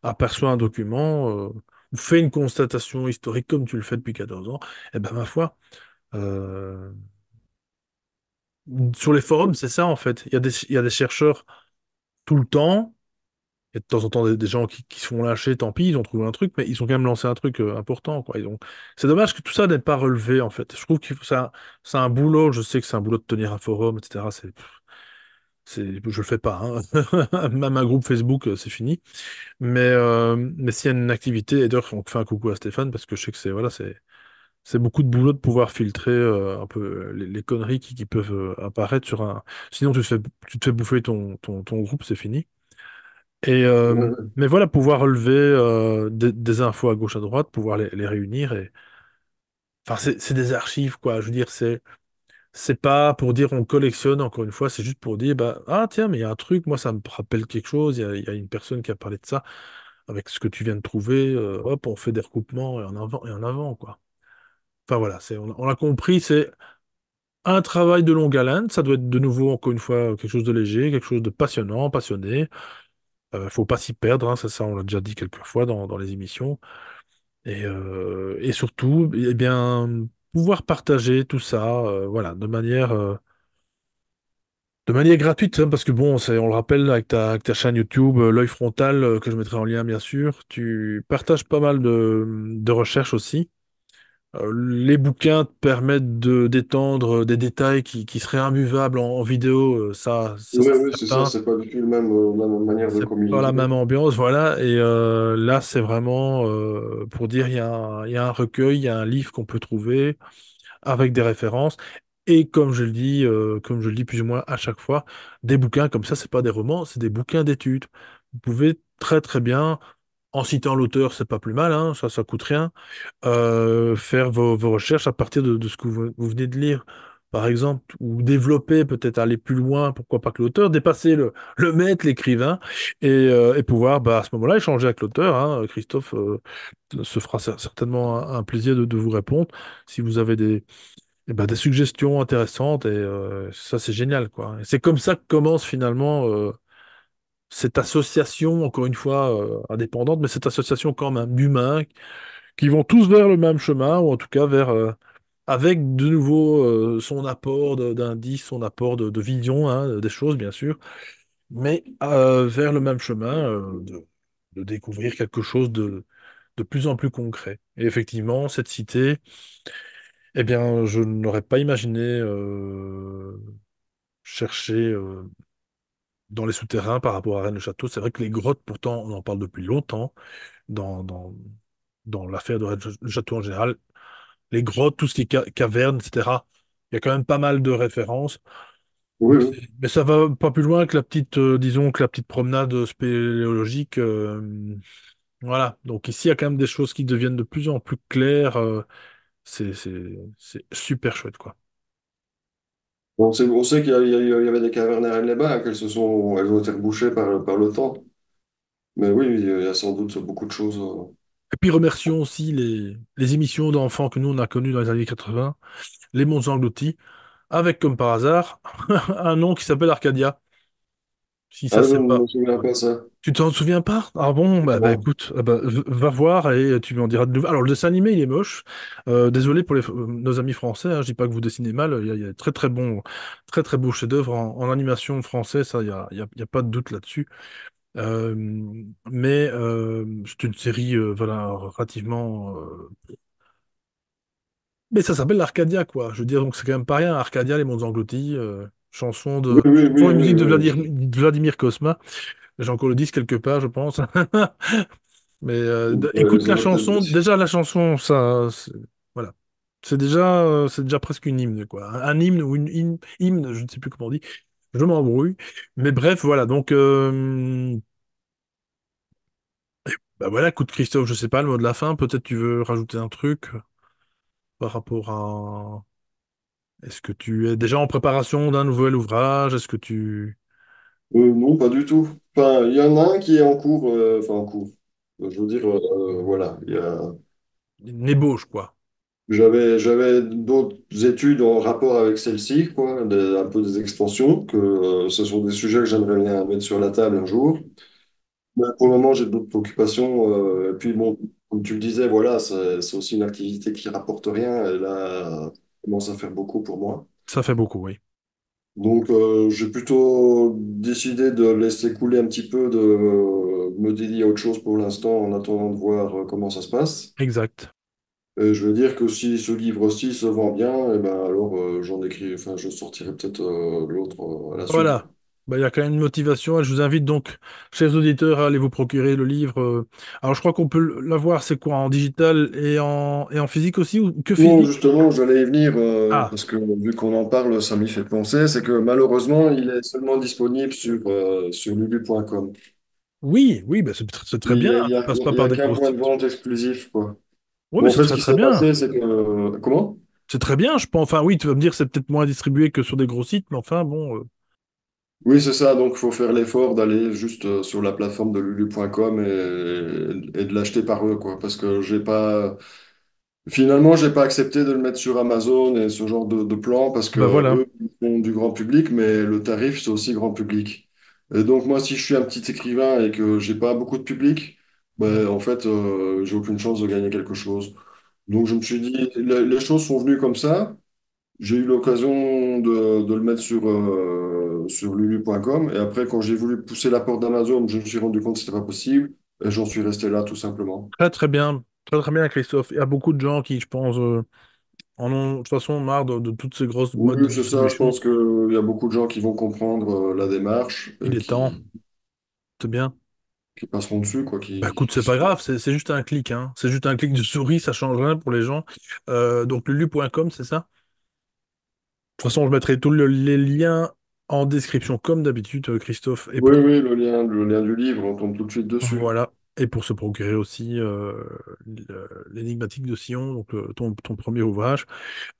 aperçoit un document, ou fait une constatation historique comme tu le fais depuis 14 ans, et ben ma foi, euh, sur les forums, c'est ça en fait. Il y a des chercheurs tout le temps. Il y a de temps en temps des gens qui se font lâcher, tant pis, ils ont trouvé un truc, mais ils ont quand même lancé un truc important, quoi. C'est dommage que tout ça n'ait pas relevé, en fait. Je trouve que c'est un boulot, je sais que c'est un boulot de tenir un forum, etc. Je le fais pas, hein. Même un groupe Facebook, c'est fini. Mais s'il y a une activité, et d'ailleurs, on fait un coucou à Stéphane, parce que je sais que voilà, c'est beaucoup de boulot de pouvoir filtrer un peu les conneries qui peuvent apparaître sur un. Sinon, tu te fais bouffer ton groupe, c'est fini. Mais voilà, pouvoir relever des infos à gauche, à droite, pouvoir les réunir et. Enfin, c'est des archives, quoi. Je veux dire, c'est pas pour dire on collectionne, encore une fois, c'est juste pour dire, bah, ah tiens, mais il y a un truc, moi, ça me rappelle quelque chose, il y a une personne qui a parlé de ça, avec ce que tu viens de trouver, hop, on fait des recoupements et en avant, quoi. Enfin voilà, on l'a compris, c'est un travail de longue haleine, ça doit être de nouveau, encore une fois, quelque chose de léger, quelque chose de passionnant, passionné. Faut pas s'y perdre, hein, ça, on l'a déjà dit quelques fois dans les émissions. Et surtout, eh bien, pouvoir partager tout ça, voilà, de manière gratuite, hein, parce que bon, on le rappelle avec ta chaîne YouTube, l'œil frontal, que je mettrai en lien bien sûr, tu partages pas mal de recherches aussi. Les bouquins te permettent de d'étendre des détails qui seraient imbuvables en vidéo, ça Oui, c'est oui, c'est ça, certain. c'est pas du tout la même manière de C'est pas la communiquer. même ambiance, voilà. Et là, c'est vraiment pour dire, il y a un recueil, il y a un livre qu'on peut trouver avec des références. Et comme je le dis plus ou moins à chaque fois, des bouquins comme ça, c'est pas des romans, c'est des bouquins d'études. Vous pouvez très très bien, en citant l'auteur, c'est pas plus mal, hein, ça coûte rien, faire vos recherches à partir de ce que vous venez de lire, par exemple, ou développer, peut-être aller plus loin, pourquoi pas que l'auteur, dépasser le maître, l'écrivain, et pouvoir, bah, à ce moment-là, échanger avec l'auteur, hein. Christophe se fera certainement un plaisir de vous répondre si vous avez des suggestions intéressantes, et ça, c'est génial, quoi. Et c'est comme ça que commence finalement cette association, encore une fois, indépendante, mais cette association quand même d'humains qui vont tous vers le même chemin, ou en tout cas vers, avec de nouveau son apport d'indices, son apport de vision, hein, des choses, bien sûr, mais vers le même chemin de découvrir quelque chose de plus en plus concret. Et effectivement, cette cité, eh bien, je n'aurais pas imaginé chercher dans les souterrains par rapport à Rennes-le-Château. C'est vrai que les grottes, pourtant, on en parle depuis longtemps dans, dans, dans l'affaire de Rennes-le-Château en général. Les grottes, tout ce qui est caverne, etc. Il y a quand même pas mal de références. Oui, oui. Mais ça va pas plus loin que disons, que la petite promenade spéléologique. Voilà. Donc ici, il y a quand même des choses qui deviennent de plus en plus claires. C'est super chouette, quoi. On sait qu'il y avait des cavernes à Rennes-les-Bains, elles ont été rebouchées par le temps. Mais oui, il y a sans doute beaucoup de choses. Et puis remercions aussi les émissions d'enfants que nous, on a connues dans les années 80, les Monts Engloutis, avec comme par hasard un nom qui s'appelle Arcadia. Si Ah, ça, je c'est ne pas. me souviens pas ça. Tu t'en souviens pas? Ah bon, bah Non. écoute, va voir et tu m'en diras de nouveau. Alors le dessin animé, il est moche. Désolé pour nos amis français, hein, je dis pas que vous dessinez mal. Il y a très très beaux chefs-d'œuvre en animation français, ça, il y a pas de doute là-dessus. Euh, mais c'est une série voilà, relativement. Mais ça s'appelle l'Arcadia, quoi. Je veux dire, donc c'est quand même pas rien. Arcadia, les mondes engloutis, Oui, oui, chanson oui, et oui, musique de oui. de Vladimir Cosma. J'ai encore le disque quelque part, je pense. Mais Ouais, écoute ça la va peut-être chanson. aussi. Déjà, la chanson, ça. Voilà. C'est déjà presque une hymne, quoi. Un hymne ou une hymne, je ne sais plus comment on dit. Je m'embrouille. Mais bref, voilà. Donc, bah voilà, écoute, Christophe, je sais pas, le mot de la fin. Peut-être tu veux rajouter un truc par rapport à. Est-ce que tu es déjà en préparation d'un nouvel ouvrage? Est-ce que tu... Non, pas du tout. Enfin, il y en a un qui est en cours, enfin en cours. Je veux dire, voilà, Une ébauche, quoi. j'avais d'autres études en rapport avec celle-ci, quoi, un peu des extensions, que ce sont des sujets que j'aimerais bien mettre sur la table un jour. Mais pour le moment, j'ai d'autres préoccupations. Et puis bon, comme tu le disais, voilà, c'est aussi une activité qui rapporte rien. Et là, ça commence à faire beaucoup pour moi. Ça fait beaucoup, oui. Donc, j'ai plutôt décidé de laisser couler un petit peu, de me dédier à autre chose pour l'instant, en attendant de voir comment ça se passe. Exact. Et je veux dire que si ce livre-ci se vend bien, et ben alors j'en écris, enfin, je sortirai peut-être l'autre à la suite, Voilà. quoi. Bah, il y a quand même une motivation. Et je vous invite donc, chers auditeurs, à aller vous procurer le livre. Alors, je crois qu'on peut l'avoir, c'est quoi, en digital et en physique aussi, ou que Non, physique? justement, j'allais y venir Ah, parce que vu qu'on en parle, ça m'y fait penser. C'est que malheureusement, il est seulement disponible sur lulu.com. oui, oui, bah, c'est très bien. Il y Ça a, passe pas il y par a des qu'un gros point de sites. vente exclusif, quoi. Oui, mais Bon, en c'est fait, ce très qui très s'est bien. passé, c'est que... comment? C'est très bien, je pense. Enfin, oui, tu vas me dire, c'est peut-être moins distribué que sur des gros sites, mais enfin, bon. Oui, c'est ça. Donc, il faut faire l'effort d'aller juste sur la plateforme de lulu.com et de l'acheter par eux, quoi. Parce que j'ai pas... Finalement, j'ai pas accepté de le mettre sur Amazon et ce genre de plan parce que Bah voilà. eux, ils font du grand public, mais le tarif, c'est aussi grand public. Et donc, moi, si je suis un petit écrivain et que j'ai pas beaucoup de public, ben, en fait, j'ai aucune chance de gagner quelque chose. Donc, je me suis dit, les choses sont venues comme ça. J'ai eu l'occasion de le mettre sur lulu.com. Et après, quand j'ai voulu pousser la porte d'Amazon, je me suis rendu compte que c'était pas possible. Et j'en suis resté là, tout simplement. Très très bien. Très très bien, Christophe. Il y a beaucoup de gens qui, je pense, en ont de toute façon marre de toutes ces grosses modes de Oui, c'est ça. Je distribution. pense qu'il y a beaucoup de gens qui vont comprendre la démarche Il et est temps. C'est bien. qui passeront dessus, quoi. Bah écoute, c'est pas grave, c'est juste un clic, hein. C'est juste un clic de souris, ça change rien pour les gens. Donc lulu.com, c'est ça? De toute façon, je mettrai tous les liens en description, comme d'habitude, Christophe. Et Oui, pour oui, le lien du livre, on tombe tout de suite dessus. voilà. Et pour se procurer aussi l'énigmatique de Sion, donc ton premier ouvrage.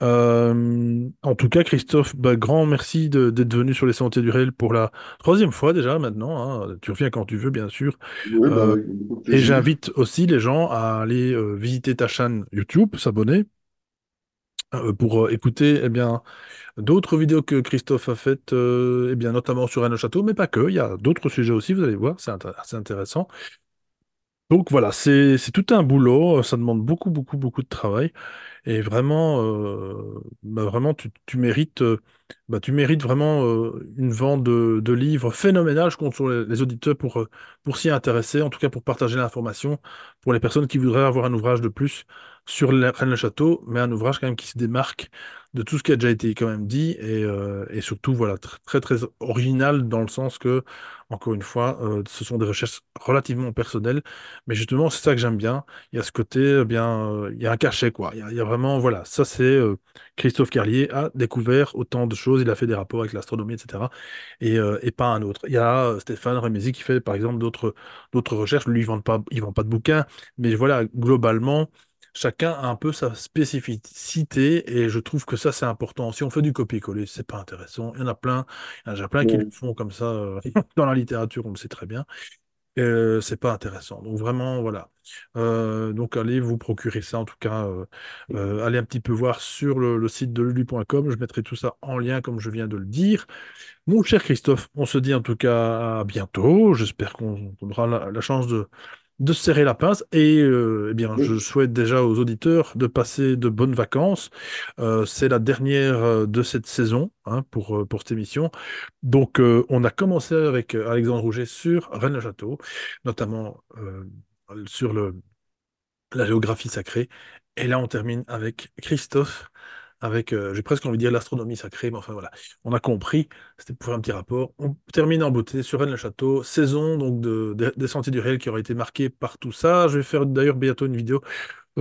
En tout cas, Christophe, bah, grand merci d'être venu sur les Sentiers du Réel pour la troisième fois déjà maintenant, hein. Tu reviens quand tu veux, bien sûr. Oui, bah, Euh, avec beaucoup de et plaisir. j'invite aussi les gens à aller visiter ta chaîne YouTube, s'abonner, pour écouter eh bien, d'autres vidéos que Christophe a faites, eh bien, notamment sur Rennes Château, mais pas que. Il y a d'autres sujets aussi, vous allez voir, c'est assez intéressant. Donc voilà, c'est tout un boulot, ça demande beaucoup, beaucoup, beaucoup de travail. Et vraiment, bah vraiment tu mérites vraiment une vente de livres phénoménale. Je compte sur les auditeurs pour s'y intéresser, en tout cas pour partager l'information, pour les personnes qui voudraient avoir un ouvrage de plus sur Rennes-le-Château, mais un ouvrage quand même qui se démarque de tout ce qui a déjà été quand même dit, et surtout, voilà, très, très original dans le sens que, encore une fois, ce sont des recherches relativement personnelles, mais justement, c'est ça que j'aime bien. Il y a ce côté, bien, il y a un cachet, quoi. Il y a vraiment, voilà, ça c'est Christophe Carlier a découvert autant de choses, il a fait des rapports avec l'astronomie, etc. Et pas un autre. Il y a Stéphane Rémézy qui fait, par exemple, d'autres recherches. Lui, il vend pas de bouquins, mais voilà, globalement, chacun a un peu sa spécificité, et je trouve que ça c'est important. Si on fait du copier-coller, c'est pas intéressant. Il y en a plein, il y en a déjà plein qui le Bon. font comme ça dans la littérature, on le sait très bien. C'est pas intéressant. Donc vraiment, voilà. Donc allez vous procurer ça, en tout cas, allez un petit peu voir sur le site de lulu.com. Je mettrai tout ça en lien, comme je viens de le dire. Mon cher Christophe, on se dit en tout cas à bientôt. J'espère qu'on aura la chance de se serrer la pince et eh bien, je Oui. souhaite déjà aux auditeurs de passer de bonnes vacances. C'est la dernière de cette saison hein, pour cette émission. Donc, on a commencé avec Alexandre Rouget sur Rennes-le-Château, notamment sur la géographie sacrée. Et là, on termine avec Christophe, avec, j'ai presque envie de dire l'astronomie sacrée, mais enfin voilà, on a compris, c'était pour faire un petit rapport. On termine en beauté sur Rennes-le-Château, saison donc des Sentiers du Réel qui aura été marquée par tout ça. Je vais faire d'ailleurs bientôt une vidéo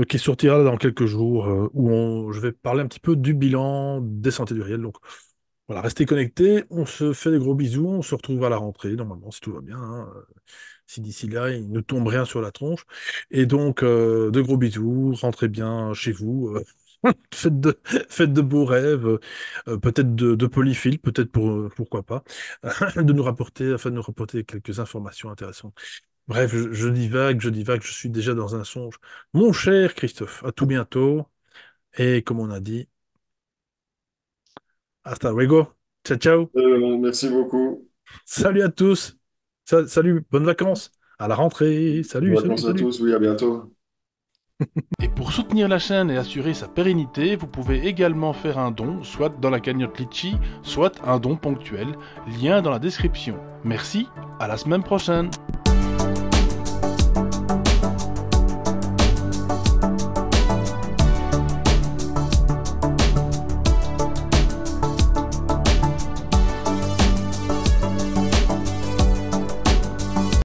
qui sortira dans quelques jours, où je vais parler un petit peu du bilan des Sentiers du Réel. Donc voilà, restez connectés, on se fait des gros bisous, on se retrouve à la rentrée, normalement, si tout va bien, hein. Si d'ici là, il ne tombe rien sur la tronche. Et donc, de gros bisous, rentrez bien chez vous, faites faites de beaux rêves, peut-être de polyphile, peut-être pourquoi pas, afin de nous rapporter quelques informations intéressantes. Bref, je divague, je suis déjà dans un songe. Mon cher Christophe, à tout bientôt. Et comme on a dit, hasta luego. Ciao, ciao. Merci beaucoup. Salut à tous. Salut, bonnes vacances. À la rentrée. Salut, Bonnes salut, vacances à salut. tous. Oui, à bientôt. Et pour soutenir la chaîne et assurer sa pérennité, vous pouvez également faire un don, soit dans la cagnotte Litchi, soit un don ponctuel, lien dans la description. Merci, à la semaine prochaine.